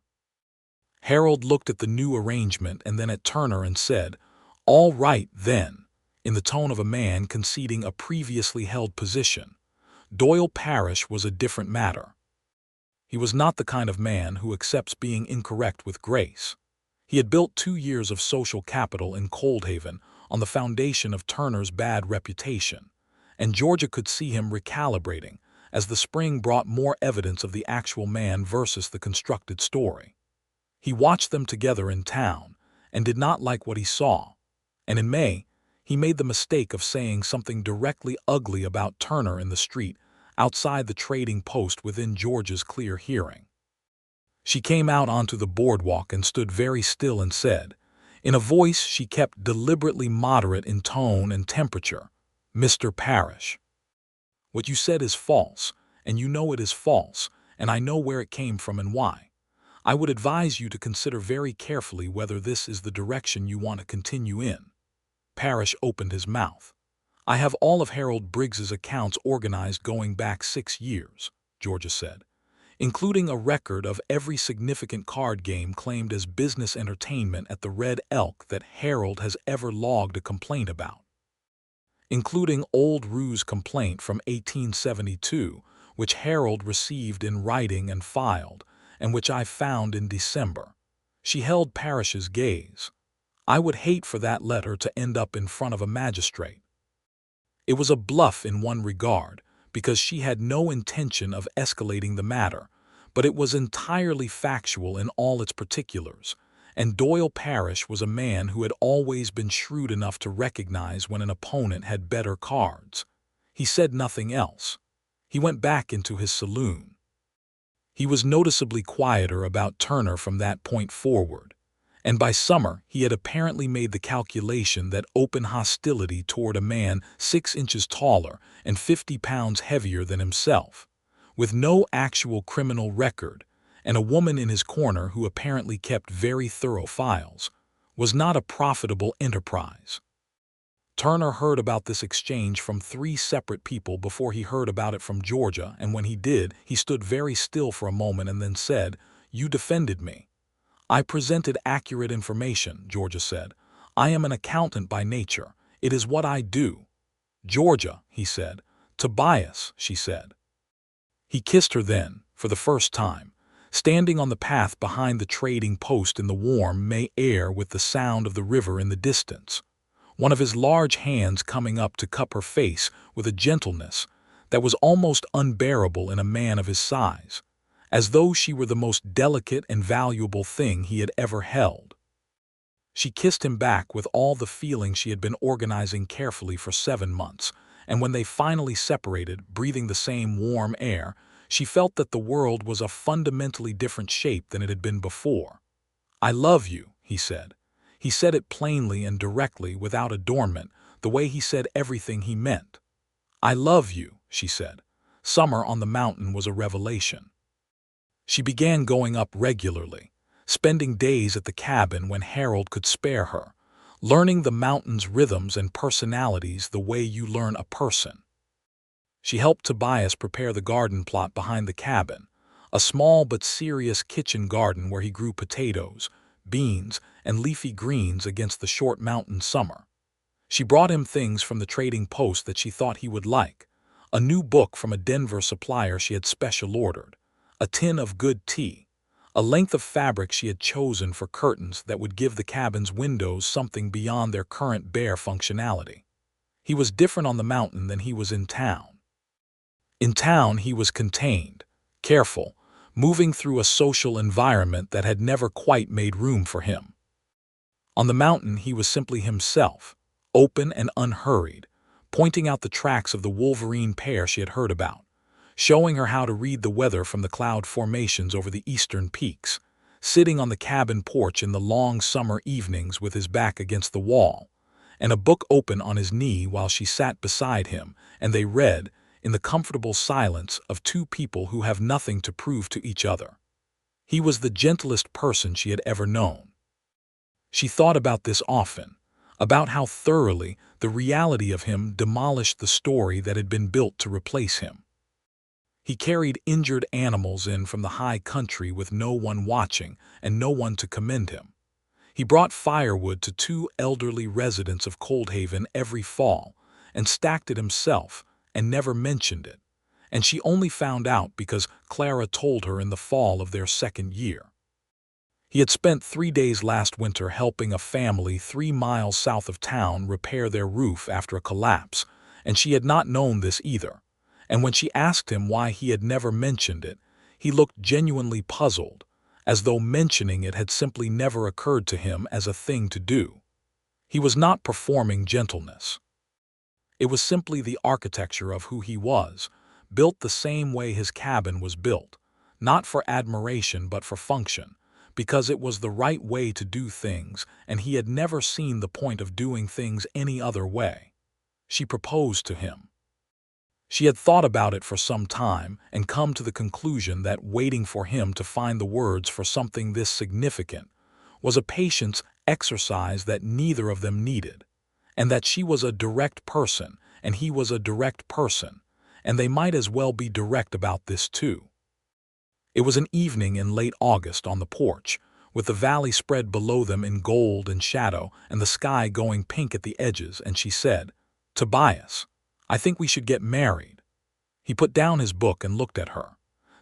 Harold looked at the new arrangement and then at Turner and said, "All right, then," in the tone of a man conceding a previously held position. Doyle Parrish was a different matter. He was not the kind of man who accepts being incorrect with grace. He had built 2 years of social capital in Coldhaven on the foundation of Turner's bad reputation, and Georgia could see him recalibrating as the spring brought more evidence of the actual man versus the constructed story. He watched them together in town and did not like what he saw, and in May, he made the mistake of saying something directly ugly about Turner in the street outside the trading post within Georgia's clear hearing. She came out onto the boardwalk and stood very still and said, in a voice she kept deliberately moderate in tone and temperature, "Mr. Parrish, what you said is false, and you know it is false, and I know where it came from and why. I would advise you to consider very carefully whether this is the direction you want to continue in." Parrish opened his mouth. "I have all of Harold Briggs's accounts organized going back 6 years," Georgia said, "including a record of every significant card game claimed as business entertainment at the Red Elk that Harold has ever logged a complaint about, including Old Rue's complaint from 1872, which Harold received in writing and filed, and which I found in December." She held Parrish's gaze. "I would hate for that letter to end up in front of a magistrate." It was a bluff in one regard, because she had no intention of escalating the matter, but it was entirely factual in all its particulars, and Doyle Parrish was a man who had always been shrewd enough to recognize when an opponent had better cards. He said nothing else. He went back into his saloon. He was noticeably quieter about Turner from that point forward, And by summer, he had apparently made the calculation that open hostility toward a man 6 inches taller and 50 pounds heavier than himself, with no actual criminal record, and a woman in his corner who apparently kept very thorough files, was not a profitable enterprise. Turner heard about this exchange from 3 separate people before he heard about it from Georgia, and when he did, he stood very still for a moment and then said, "You defended me." "I presented accurate information," Georgia said. "I am an accountant by nature. It is what I do." "Georgia," he said. "Tobias," she said. He kissed her then, for the first time, standing on the path behind the trading post in the warm May air with the sound of the river in the distance, one of his large hands coming up to cup her face with a gentleness that was almost unbearable in a man of his size, as though she were the most delicate and valuable thing he had ever held. She kissed him back with all the feeling she had been organizing carefully for 7 months, and when they finally separated, breathing the same warm air, she felt that the world was a fundamentally different shape than it had been before. "I love you," he said. He said it plainly and directly, without adornment, the way he said everything he meant. "I love you," she said. Summer on the mountain was a revelation. She began going up regularly, spending days at the cabin when Harold could spare her, learning the mountain's rhythms and personalities the way you learn a person. She helped Tobias prepare the garden plot behind the cabin, a small but serious kitchen garden where he grew potatoes, beans, and leafy greens against the short mountain summer. She brought him things from the trading post that she thought he would like, a new book from a Denver supplier she had special ordered, a tin of good tea, a length of fabric she had chosen for curtains that would give the cabin's windows something beyond their current bare functionality. He was different on the mountain than he was in town. In town he was contained, careful, moving through a social environment that had never quite made room for him. On the mountain he was simply himself, open and unhurried, pointing out the tracks of the wolverine pair she had heard about, showing her how to read the weather from the cloud formations over the eastern peaks, sitting on the cabin porch in the long summer evenings with his back against the wall, and a book open on his knee while she sat beside him, and they read, in the comfortable silence of 2 people who have nothing to prove to each other. He was the gentlest person she had ever known. She thought about this often, about how thoroughly the reality of him demolished the story that had been built to replace him. He carried injured animals in from the high country with no one watching and no one to commend him. He brought firewood to 2 elderly residents of Coldhaven every fall and stacked it himself and never mentioned it, and she only found out because Clara told her in the fall of their 2nd year. He had spent 3 days last winter helping a family 3 miles south of town repair their roof after a collapse, and she had not known this either, and when she asked him why he had never mentioned it, he looked genuinely puzzled, as though mentioning it had simply never occurred to him as a thing to do. He was not performing gentleness. It was simply the architecture of who he was, built the same way his cabin was built, not for admiration but for function, because it was the right way to do things and he had never seen the point of doing things any other way. She proposed to him. She had thought about it for some time and come to the conclusion that waiting for him to find the words for something this significant was a patience exercise that neither of them needed, and that she was a direct person and he was a direct person, and they might as well be direct about this too. It was an evening in late August on the porch, with the valley spread below them in gold and shadow and the sky going pink at the edges, and she said, "Tobias, I think we should get married." He put down his book and looked at her.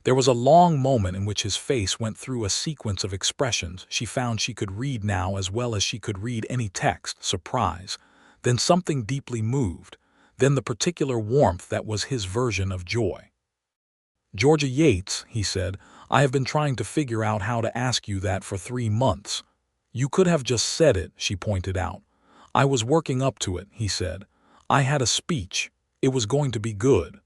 There was a long moment in which his face went through a sequence of expressions she found she could read now as well as she could read any text: surprise, then something deeply moved, then the particular warmth that was his version of joy. "Georgia Yates," he said, "I have been trying to figure out how to ask you that for 3 months. You could have just said it," she pointed out. "I was working up to it," he said. "I had a speech. It was going to be good."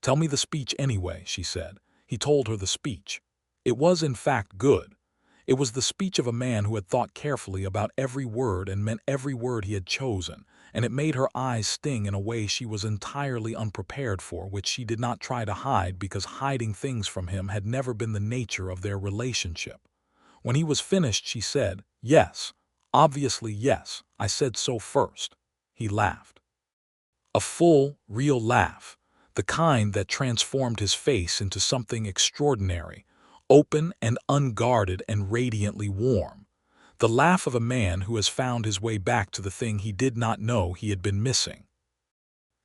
"Tell me the speech anyway," she said. He told her the speech. It was in fact good. It was the speech of a man who had thought carefully about every word and meant every word he had chosen, and it made her eyes sting in a way she was entirely unprepared for, which she did not try to hide because hiding things from him had never been the nature of their relationship. When he was finished, she said, "Yes, obviously yes, I said so first." He laughed. A full, real laugh, the kind that transformed his face into something extraordinary, open and unguarded and radiantly warm. The laugh of a man who has found his way back to the thing he did not know he had been missing.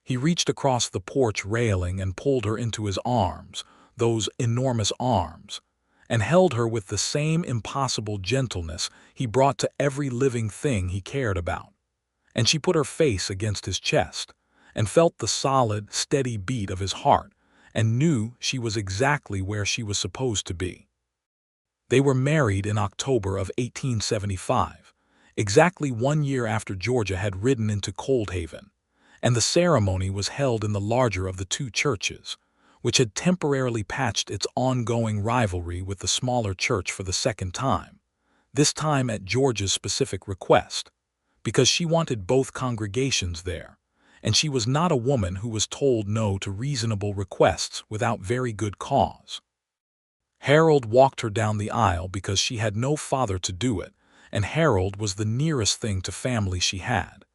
He reached across the porch railing and pulled her into his arms, those enormous arms, and held her with the same impossible gentleness he brought to every living thing he cared about. And she put her face against his chest, and felt the solid, steady beat of his heart, and knew she was exactly where she was supposed to be. They were married in October of 1875, exactly 1 year after Georgia had ridden into Coldhaven, and the ceremony was held in the larger of the two churches, which had temporarily patched its ongoing rivalry with the smaller church for the second time, this time at Georgia's specific request, because she wanted both congregations there, and she was not a woman who was told no to reasonable requests without very good cause. Harold walked her down the aisle because she had no father to do it, and Harold was the nearest thing to family she had.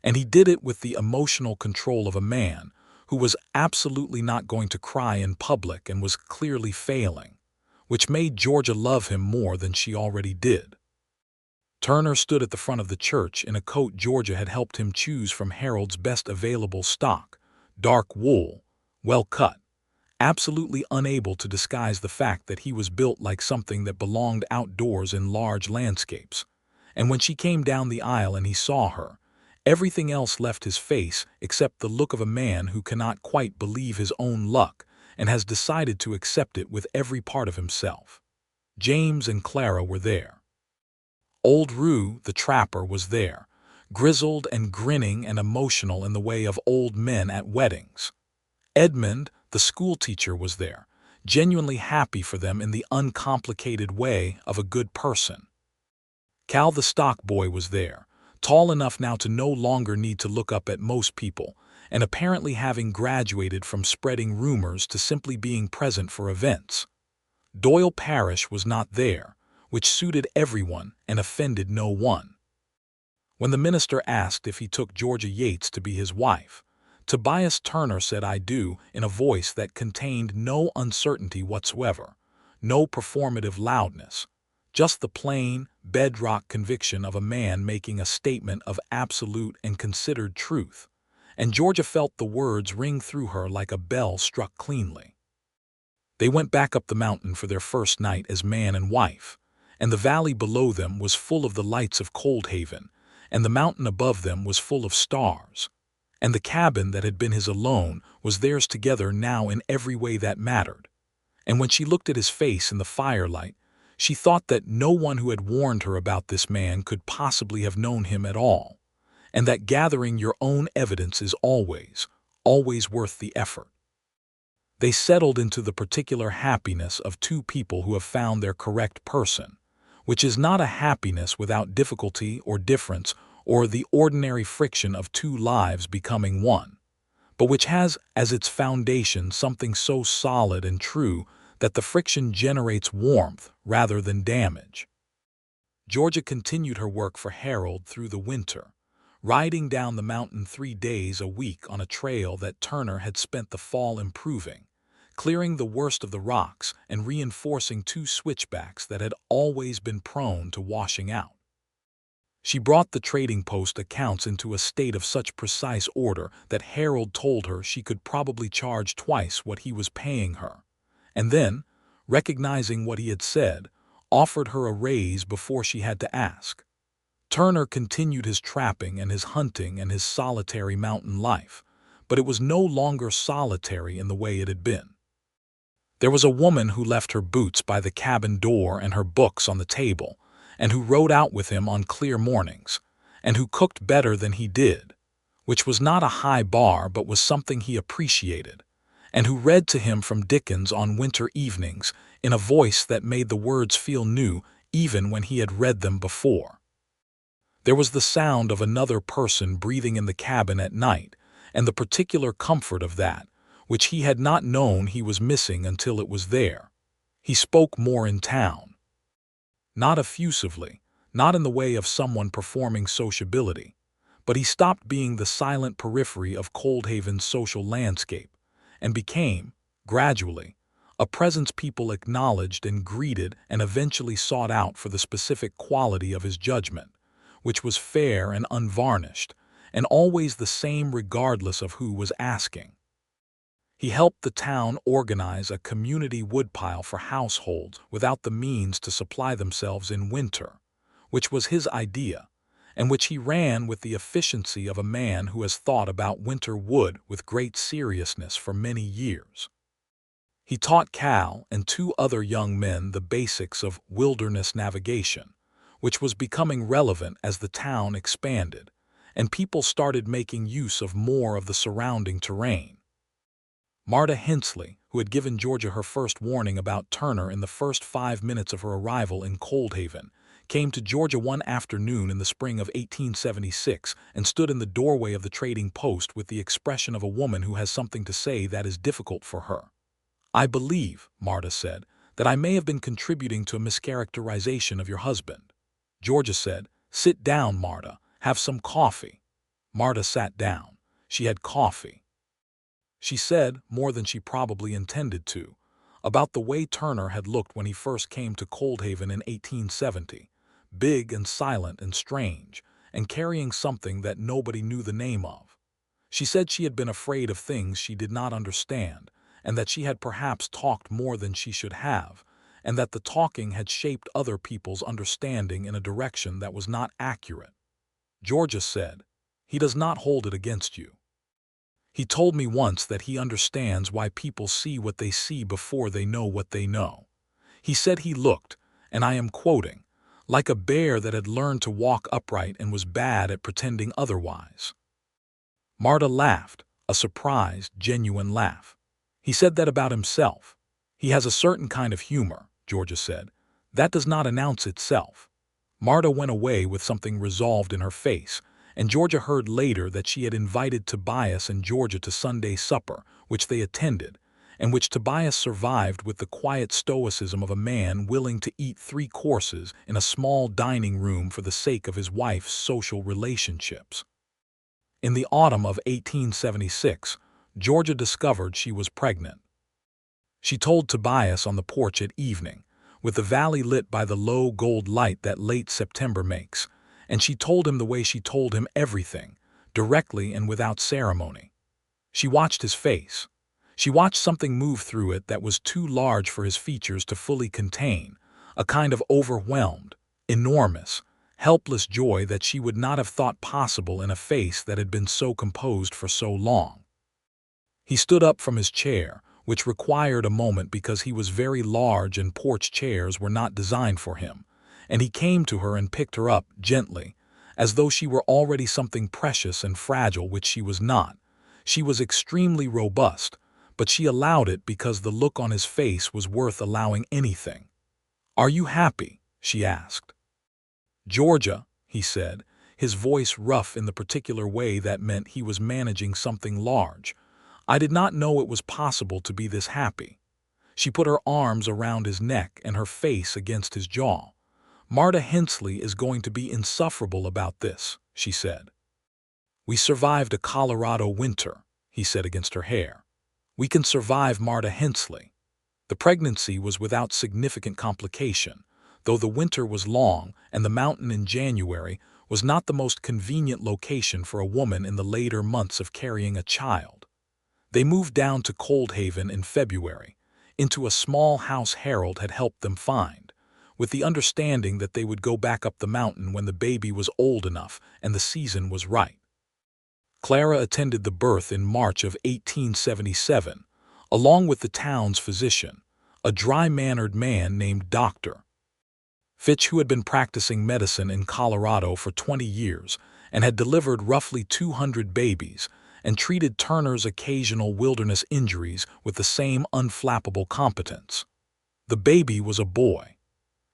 And he did it with the emotional control of a man who was absolutely not going to cry in public and was clearly failing, which made Georgia love him more than she already did. Turner stood at the front of the church in a coat Georgia had helped him choose from Harold's best available stock, dark wool, well cut, absolutely unable to disguise the fact that he was built like something that belonged outdoors in large landscapes. And when she came down the aisle and he saw her, everything else left his face except the look of a man who cannot quite believe his own luck and has decided to accept it with every part of himself. James and Clara were there. Old Rue, the trapper, was there, grizzled and grinning and emotional in the way of old men at weddings. Edmund, the schoolteacher, was there, genuinely happy for them in the uncomplicated way of a good person. Cal the stock boy was there, tall enough now to no longer need to look up at most people, and apparently having graduated from spreading rumors to simply being present for events. Doyle Parrish was not there, which suited everyone and offended no one. When the minister asked if he took Georgia Yates to be his wife, Tobias Turner said "I do" in a voice that contained no uncertainty whatsoever, no performative loudness, just the plain, bedrock conviction of a man making a statement of absolute and considered truth, and Georgia felt the words ring through her like a bell struck cleanly. They went back up the mountain for their first night as man and wife, and the valley below them was full of the lights of Coldhaven, and the mountain above them was full of stars. And the cabin that had been his alone was theirs together now in every way that mattered. And when she looked at his face in the firelight, she thought that no one who had warned her about this man could possibly have known him at all, and that gathering your own evidence is always, always worth the effort. They settled into the particular happiness of two people who have found their correct person, which is not a happiness without difficulty or difference or the ordinary friction of two lives becoming one, but which has as its foundation something so solid and true that the friction generates warmth rather than damage. Georgia continued her work for Harold through the winter, riding down the mountain 3 days a week on a trail that Turner had spent the fall improving, clearing the worst of the rocks and reinforcing 2 switchbacks that had always been prone to washing out. She brought the trading post accounts into a state of such precise order that Harold told her she could probably charge twice what he was paying her, and then, recognizing what he had said, offered her a raise before she had to ask. Turner continued his trapping and his hunting and his solitary mountain life, but it was no longer solitary in the way it had been. There was a woman who left her boots by the cabin door and her books on the table, and who rode out with him on clear mornings, and who cooked better than he did, which was not a high bar but was something he appreciated, and who read to him from Dickens on winter evenings in a voice that made the words feel new even when he had read them before. There was the sound of another person breathing in the cabin at night, and the particular comfort of that, which he had not known he was missing until it was there. He spoke more in town. Not effusively, not in the way of someone performing sociability, but he stopped being the silent periphery of Coldhaven's social landscape and became, gradually, a presence people acknowledged and greeted and eventually sought out for the specific quality of his judgment, which was fair and unvarnished, and always the same regardless of who was asking. He helped the town organize a community woodpile for households without the means to supply themselves in winter, which was his idea, and which he ran with the efficiency of a man who has thought about winter wood with great seriousness for many years. He taught Cal and two other young men the basics of wilderness navigation, which was becoming relevant as the town expanded, and people started making use of more of the surrounding terrain. Marta Hensley, who had given Georgia her first warning about Turner in the first 5 minutes of her arrival in Coldhaven, came to Georgia one afternoon in the spring of 1876 and stood in the doorway of the trading post with the expression of a woman who has something to say that is difficult for her. "I believe," Marta said, "that I may have been contributing to a mischaracterization of your husband." Georgia said, "Sit down, Marta. Have some coffee." Marta sat down. She had coffee. She said, more than she probably intended to, about the way Turner had looked when he first came to Coldhaven in 1870, big and silent and strange, and carrying something that nobody knew the name of. She said she had been afraid of things she did not understand, and that she had perhaps talked more than she should have, and that the talking had shaped other people's understanding in a direction that was not accurate. Georgia said, "He does not hold it against you. He told me once that he understands why people see what they see before they know what they know. He said he looked, and I am quoting, like a bear that had learned to walk upright and was bad at pretending otherwise." Marta laughed, a surprised, genuine laugh. "He said that about himself. He has a certain kind of humor," Georgia said. "That does not announce itself." Marta went away with something resolved in her face, and Georgia heard later that she had invited Tobias and Georgia to Sunday supper, which they attended, and which Tobias survived with the quiet stoicism of a man willing to eat 3 courses in a small dining room for the sake of his wife's social relationships. In the autumn of 1876, Georgia discovered she was pregnant. She told Tobias on the porch at evening, with the valley lit by the low gold light that late September makes, and she told him the way she told him everything, directly and without ceremony. She watched his face. She watched something move through it that was too large for his features to fully contain, a kind of overwhelmed, enormous, helpless joy that she would not have thought possible in a face that had been so composed for so long. He stood up from his chair, which required a moment because he was very large and porch chairs were not designed for him, and he came to her and picked her up gently, as though she were already something precious and fragile, which she was not. She was extremely robust, but she allowed it because the look on his face was worth allowing anything. "Are you happy?" she asked. "Georgia," he said, his voice rough in the particular way that meant he was managing something large, "I did not know it was possible to be this happy." She put her arms around his neck and her face against his jaw. "Marta Hensley is going to be insufferable about this," she said. "We survived a Colorado winter," he said against her hair. "We can survive Marta Hensley." The pregnancy was without significant complication, though the winter was long and the mountain in January was not the most convenient location for a woman in the later months of carrying a child. They moved down to Coldhaven in February, into a small house Harold had helped them find, with the understanding that they would go back up the mountain when the baby was old enough and the season was right. Clara attended the birth in March of 1877, along with the town's physician, a dry-mannered man named Dr. Fitch, who had been practicing medicine in Colorado for 20 years and had delivered roughly 200 babies and treated Turner's occasional wilderness injuries with the same unflappable competence. The baby was a boy.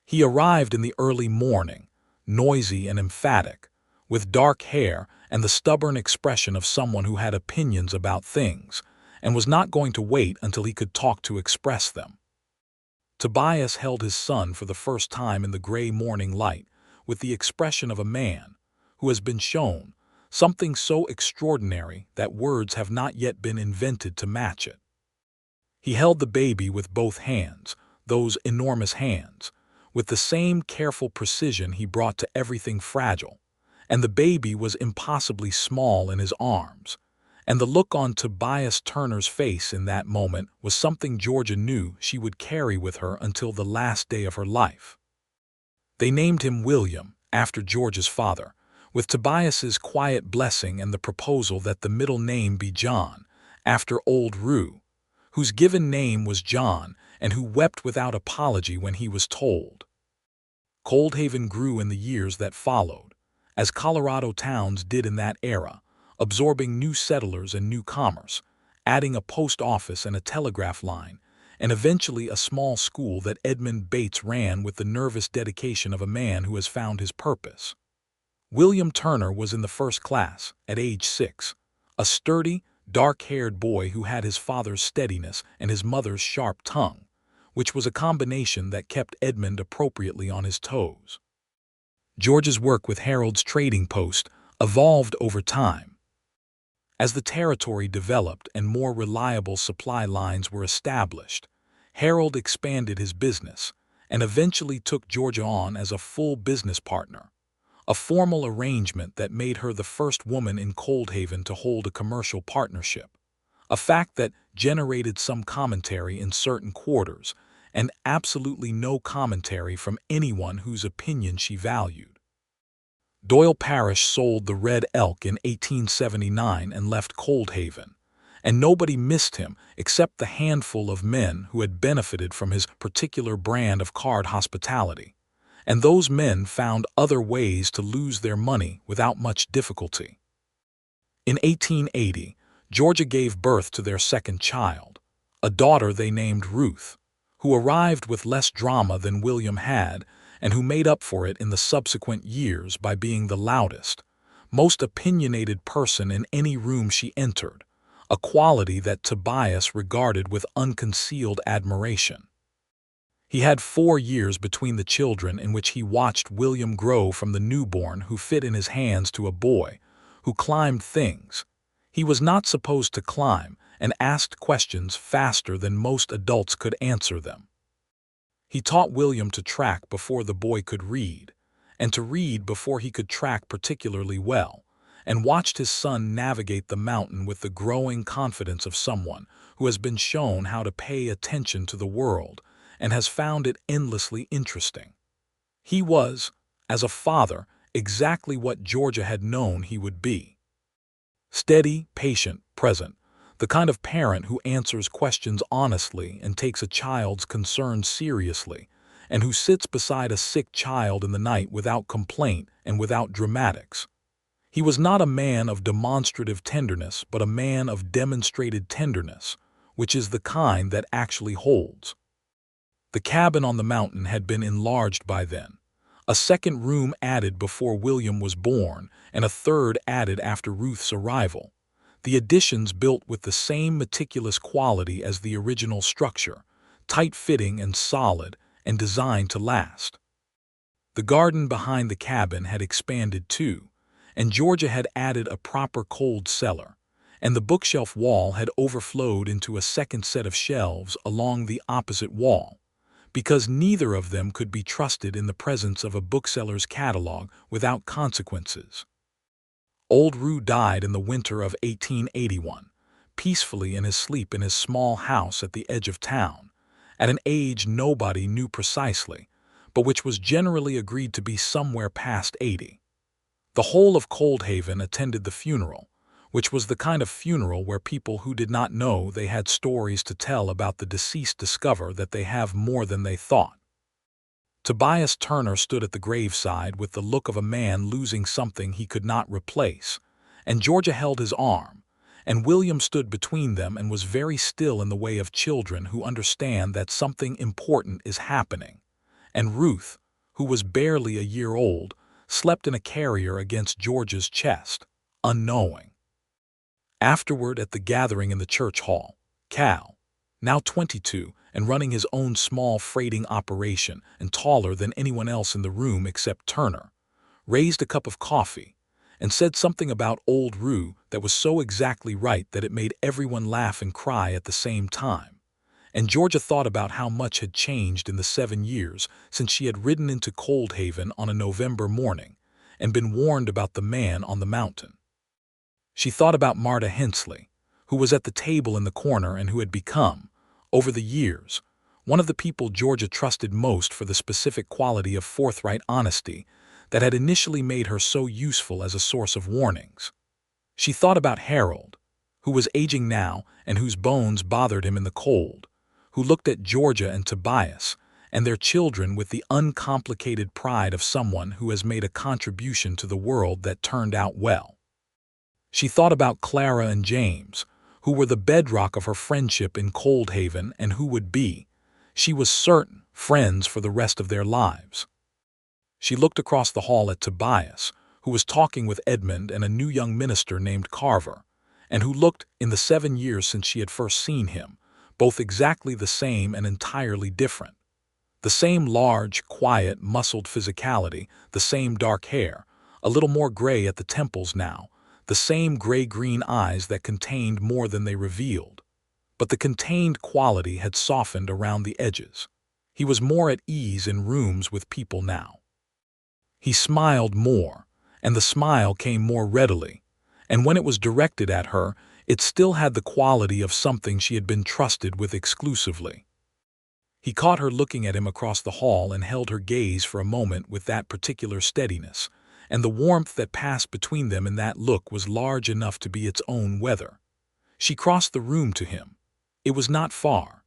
He arrived in the early morning, noisy and emphatic, with dark hair and the stubborn expression of someone who had opinions about things, and was not going to wait until he could talk to express them. Tobias held his son for the first time in the gray morning light, with the expression of a man who has been shown something so extraordinary that words have not yet been invented to match it. He held the baby with both hands, those enormous hands, with the same careful precision he brought to everything fragile, and the baby was impossibly small in his arms, and the look on Tobias Turner's face in that moment was something Georgia knew she would carry with her until the last day of her life. They named him William, after Georgia's father, with Tobias's quiet blessing and the proposal that the middle name be John, after old Rue, whose given name was John and who wept without apology when he was told. Coldhaven grew in the years that followed, as Colorado towns did in that era, absorbing new settlers and new commerce, adding a post office and a telegraph line, and eventually a small school that Edmund Bates ran with the nervous dedication of a man who has found his purpose. William Turner was in the first class, at age 6, a sturdy, dark-haired boy who had his father's steadiness and his mother's sharp tongue, which was a combination that kept Edmund appropriately on his toes. George's work with Harold's trading post evolved over time. As the territory developed and more reliable supply lines were established, Harold expanded his business and eventually took Georgia on as a full business partner, a formal arrangement that made her the first woman in Coldhaven to hold a commercial partnership, a fact that generated some commentary in certain quarters and absolutely no commentary from anyone whose opinion she valued. Doyle Parrish sold the Red Elk in 1879 and left Coldhaven, and nobody missed him except the handful of men who had benefited from his particular brand of card hospitality, and those men found other ways to lose their money without much difficulty. In 1880, Georgia gave birth to their second child, a daughter they named Ruth, who arrived with less drama than William had, and who made up for it in the subsequent years by being the loudest, most opinionated person in any room she entered, a quality that Tobias regarded with unconcealed admiration. He had 4 years between the children in which he watched William grow from the newborn who fit in his hands to a boy who climbed things he was not supposed to climb and asked questions faster than most adults could answer them. He taught William to track before the boy could read, and to read before he could track particularly well, and watched his son navigate the mountain with the growing confidence of someone who has been shown how to pay attention to the world and has found it endlessly interesting. He was, as a father, exactly what Georgia had known he would be. Steady, patient, present, the kind of parent who answers questions honestly and takes a child's concerns seriously, and who sits beside a sick child in the night without complaint and without dramatics. He was not a man of demonstrative tenderness, but a man of demonstrated tenderness, which is the kind that actually holds. The cabin on the mountain had been enlarged by then, a second room added before William was born, and a third added after Ruth's arrival. The additions built with the same meticulous quality as the original structure, tight-fitting and solid, and designed to last. The garden behind the cabin had expanded too, and Georgia had added a proper cold cellar, and the bookshelf wall had overflowed into a second set of shelves along the opposite wall, because neither of them could be trusted in the presence of a bookseller's catalog without consequences. Old Rue died in the winter of 1881, peacefully in his sleep in his small house at the edge of town, at an age nobody knew precisely, but which was generally agreed to be somewhere past 80. The whole of Coldhaven attended the funeral, which was the kind of funeral where people who did not know they had stories to tell about the deceased discover that they have more than they thought. Tobias Turner stood at the graveside with the look of a man losing something he could not replace, and Georgia held his arm, and William stood between them and was very still in the way of children who understand that something important is happening, and Ruth, who was barely a year old, slept in a carrier against Georgia's chest, unknowing. Afterward, at the gathering in the church hall, Cal, now 22 and running his own small freighting operation and taller than anyone else in the room except Turner, raised a cup of coffee and said something about old Rue that was so exactly right that it made everyone laugh and cry at the same time. And Georgia thought about how much had changed in the 7 years since she had ridden into Coldhaven on a November morning and been warned about the man on the mountain. She thought about Marta Hensley, who was at the table in the corner and who had become, over the years, one of the people Georgia trusted most for the specific quality of forthright honesty that had initially made her so useful as a source of warnings. She thought about Harold, who was aging now and whose bones bothered him in the cold, who looked at Georgia and Tobias and their children with the uncomplicated pride of someone who has made a contribution to the world that turned out well. She thought about Clara and James, who were the bedrock of her friendship in Coldhaven and who would be, she was certain, friends for the rest of their lives. She looked across the hall at Tobias, who was talking with Edmund and a new young minister named Carver, and who looked, in the 7 years since she had first seen him, both exactly the same and entirely different. The same large, quiet, muscled physicality, the same dark hair, a little more gray at the temples now, the same gray-green eyes that contained more than they revealed. But the contained quality had softened around the edges. He was more at ease in rooms with people now. He smiled more, and the smile came more readily, and when it was directed at her, it still had the quality of something she had been trusted with exclusively. He caught her looking at him across the hall and held her gaze for a moment with that particular steadiness, and the warmth that passed between them in that look was large enough to be its own weather. She crossed the room to him. It was not far.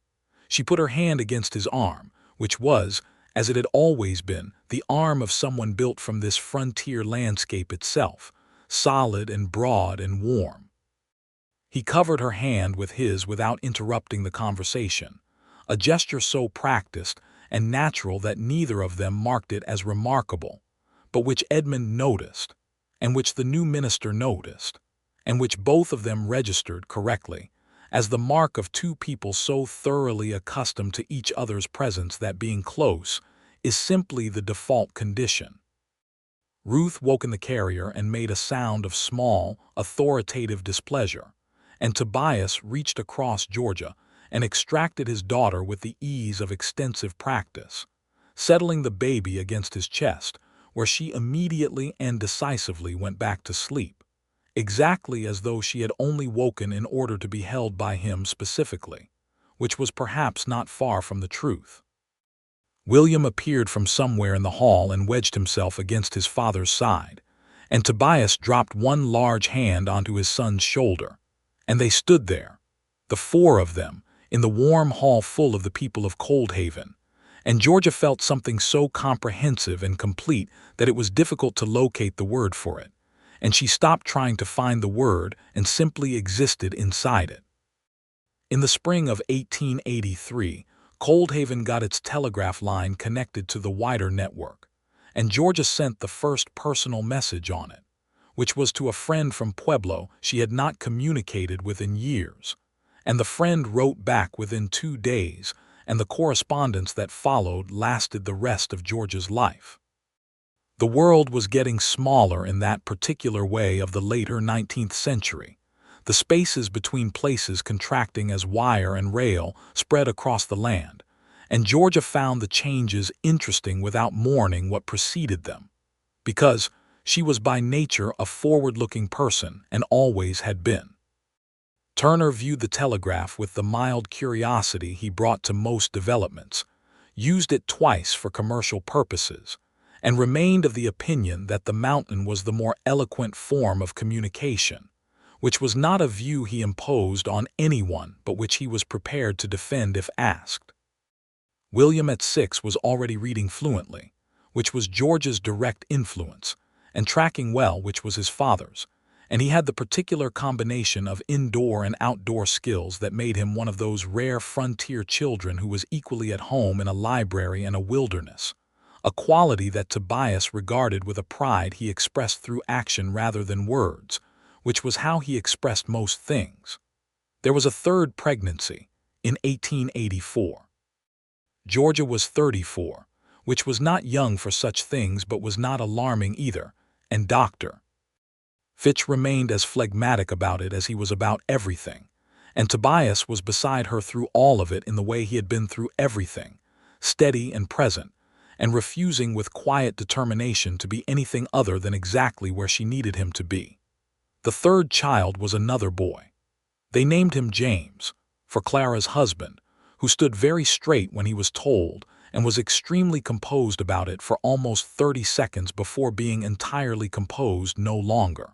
She put her hand against his arm, which was, as it had always been, the arm of someone built from this frontier landscape itself, solid and broad and warm. He covered her hand with his without interrupting the conversation, a gesture so practiced and natural that neither of them marked it as remarkable, but which Edmund noticed, and which the new minister noticed, and which both of them registered correctly, as the mark of two people so thoroughly accustomed to each other's presence that being close is simply the default condition. Ruth woke in the carrier and made a sound of small, authoritative displeasure, and Tobias reached across Georgia and extracted his daughter with the ease of extensive practice, settling the baby against his chest, where she immediately and decisively went back to sleep, exactly as though she had only woken in order to be held by him specifically, which was perhaps not far from the truth. William appeared from somewhere in the hall and wedged himself against his father's side, and Tobias dropped one large hand onto his son's shoulder, and they stood there, the four of them, in the warm hall full of the people of Coldhaven, and Georgia felt something so comprehensive and complete that it was difficult to locate the word for it, and she stopped trying to find the word and simply existed inside it. In the spring of 1883, Coldhaven got its telegraph line connected to the wider network, and Georgia sent the first personal message on it, which was to a friend from Pueblo she had not communicated with in years, and the friend wrote back within 2 days, and the correspondence that followed lasted the rest of Georgia's life. The world was getting smaller in that particular way of the later 19th century, the spaces between places contracting as wire and rail spread across the land, and Georgia found the changes interesting without mourning what preceded them, because she was by nature a forward-looking person and always had been. Turner viewed the telegraph with the mild curiosity he brought to most developments, used it twice for commercial purposes, and remained of the opinion that the mountain was the more eloquent form of communication, which was not a view he imposed on anyone but which he was prepared to defend if asked. William at 6 was already reading fluently, which was George's direct influence, and tracking well, which was his father's, and he had the particular combination of indoor and outdoor skills that made him one of those rare frontier children who was equally at home in a library and a wilderness, a quality that Tobias regarded with a pride he expressed through action rather than words, which was how he expressed most things. There was a third pregnancy, in 1884. Georgia was 34, which was not young for such things but was not alarming either, and Dr. Fitch remained as phlegmatic about it as he was about everything, and Tobias was beside her through all of it in the way he had been through everything, steady and present, and refusing with quiet determination to be anything other than exactly where she needed him to be. The third child was another boy. They named him James, for Clara's husband, who stood very straight when he was told and was extremely composed about it for almost 30 seconds before being entirely composed no longer.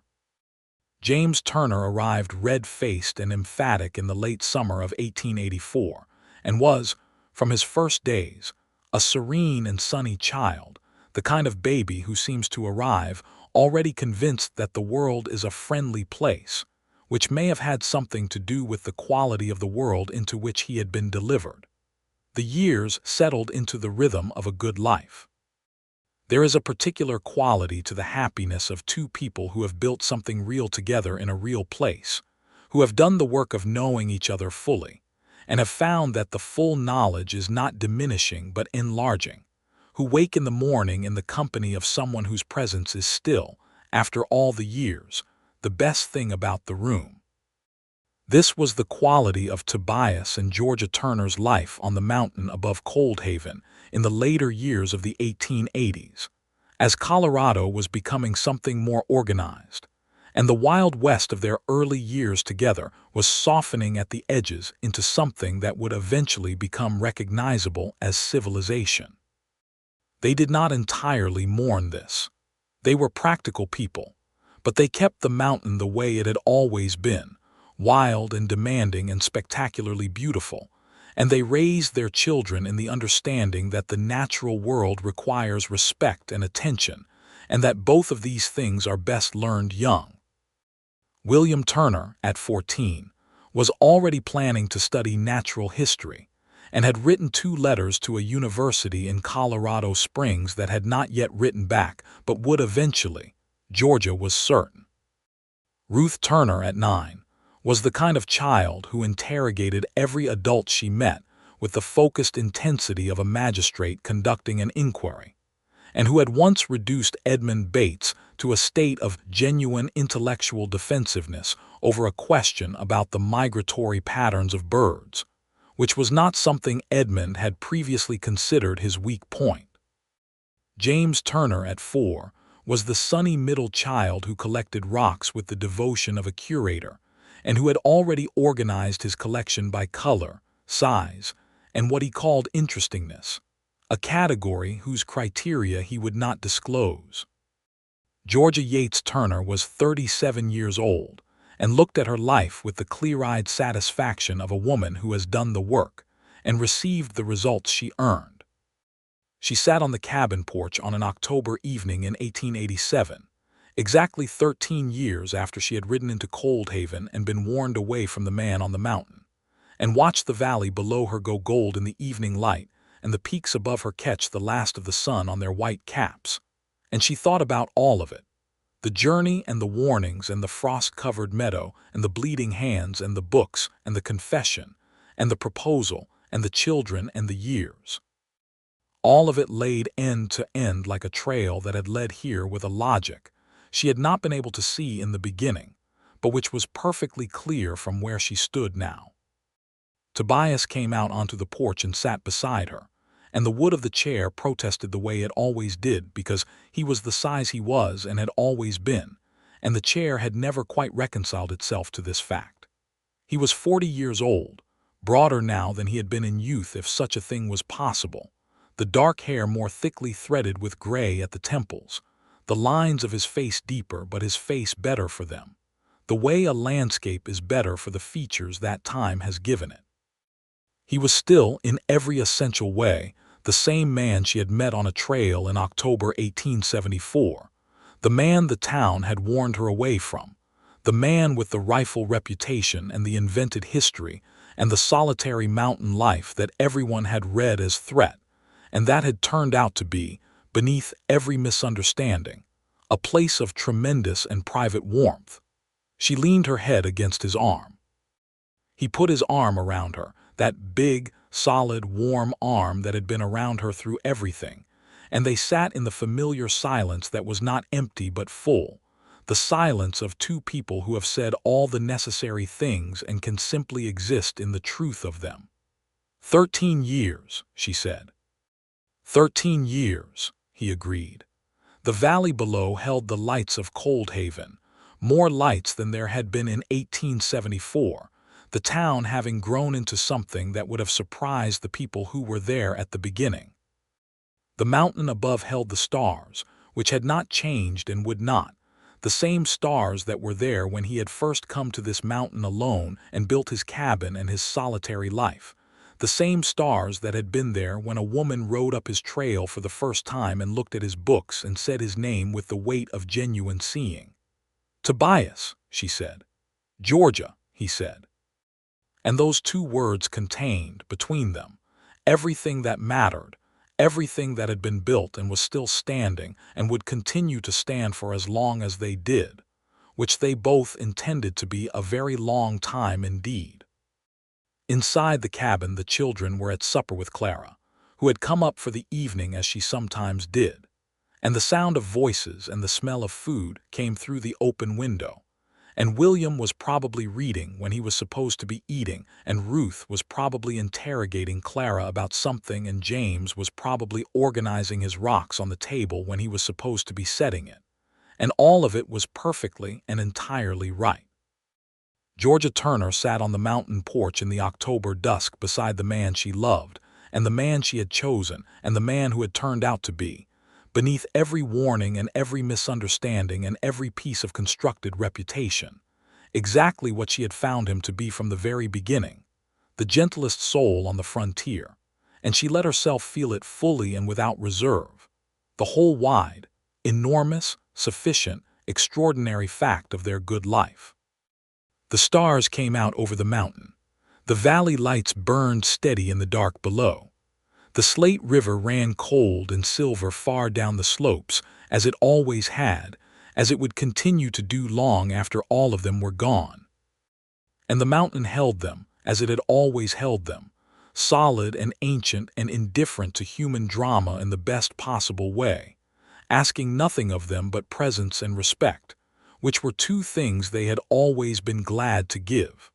James Turner arrived red-faced and emphatic in the late summer of 1884 and was, from his first days, a serene and sunny child, the kind of baby who seems to arrive already convinced that the world is a friendly place, which may have had something to do with the quality of the world into which he had been delivered. The years settled into the rhythm of a good life. There is a particular quality to the happiness of two people who have built something real together in a real place, who have done the work of knowing each other fully, and have found that the full knowledge is not diminishing but enlarging, who wake in the morning in the company of someone whose presence is still, after all the years, the best thing about the room. This was the quality of Tobias and Georgia Turner's life on the mountain above Coldhaven in the later years of the 1880s, as Colorado was becoming something more organized, and the Wild West of their early years together was softening at the edges into something that would eventually become recognizable as civilization. They did not entirely mourn this. They were practical people, but they kept the mountain the way it had always been, wild and demanding and spectacularly beautiful, and they raised their children in the understanding that the natural world requires respect and attention, and that both of these things are best learned young. William Turner, at 14, was already planning to study natural history, and had written 2 letters to a university in Colorado Springs that had not yet written back but would eventually. Georgia was certain. Ruth Turner, at 9, was the kind of child who interrogated every adult she met with the focused intensity of a magistrate conducting an inquiry, and who had once reduced Edmund Bates to a state of genuine intellectual defensiveness over a question about the migratory patterns of birds, which was not something Edmund had previously considered his weak point. James Turner, at 4, was the sunny middle child who collected rocks with the devotion of a curator, and who had already organized his collection by color, size, and what he called interestingness, a category whose criteria he would not disclose. Georgia Yates Turner was 37 years old, and looked at her life with the clear-eyed satisfaction of a woman who has done the work and received the results she earned. She sat on the cabin porch on an October evening in 1887, exactly 13 years after she had ridden into Coldhaven and been warned away from the man on the mountain, and watched the valley below her go gold in the evening light and the peaks above her catch the last of the sun on their white caps. And she thought about all of it, the journey and the warnings and the frost-covered meadow and the bleeding hands and the books and the confession and the proposal and the children and the years. All of it laid end to end like a trail that had led here with a logic she had not been able to see in the beginning, but which was perfectly clear from where she stood now. Tobias came out onto the porch and sat beside her, and the wood of the chair protested the way it always did because he was the size he was and had always been, and the chair had never quite reconciled itself to this fact. He was 40 years old, broader now than he had been in youth if such a thing was possible, the dark hair more thickly threaded with gray at the temples, the lines of his face deeper but his face better for them, the way a landscape is better for the features that time has given it. He was still, in every essential way, the same man she had met on a trail in October 1874, the man the town had warned her away from, the man with the rifle reputation and the invented history and the solitary mountain life that everyone had read as threat, and that had turned out to be, beneath every misunderstanding, a place of tremendous and private warmth. She leaned her head against his arm. He put his arm around her, that big, solid, warm arm that had been around her through everything, and they sat in the familiar silence that was not empty but full, the silence of two people who have said all the necessary things and can simply exist in the truth of them. 13 years, she said. 13 years, he agreed. The valley below held the lights of Coldhaven, more lights than there had been in 1874, the town having grown into something that would have surprised the people who were there at the beginning. The mountain above held the stars, which had not changed and would not, the same stars that were there when he had first come to this mountain alone and built his cabin and his solitary life, the same stars that had been there when a woman rode up his trail for the first time and looked at his books and said his name with the weight of genuine seeing. "Tobias," she said. "Georgia," he said. And those two words contained, between them, everything that mattered, everything that had been built and was still standing and would continue to stand for as long as they did, which they both intended to be a very long time indeed. Inside the cabin the children were at supper with Clara, who had come up for the evening as she sometimes did, and the sound of voices and the smell of food came through the open window, and William was probably reading when he was supposed to be eating, and Ruth was probably interrogating Clara about something, and James was probably organizing his rocks on the table when he was supposed to be setting it, and all of it was perfectly and entirely right. Georgia Turner sat on the mountain porch in the October dusk beside the man she loved, and the man she had chosen, and the man who had turned out to be, beneath every warning and every misunderstanding and every piece of constructed reputation, exactly what she had found him to be from the very beginning, the gentlest soul on the frontier, and she let herself feel it fully and without reserve, the whole wide, enormous, sufficient, extraordinary fact of their good life. The stars came out over the mountain. The valley lights burned steady in the dark below. The Slate River ran cold and silver far down the slopes, as it always had, as it would continue to do long after all of them were gone. And the mountain held them, as it had always held them, solid and ancient and indifferent to human drama in the best possible way, asking nothing of them but presence and respect, which were two things they had always been glad to give.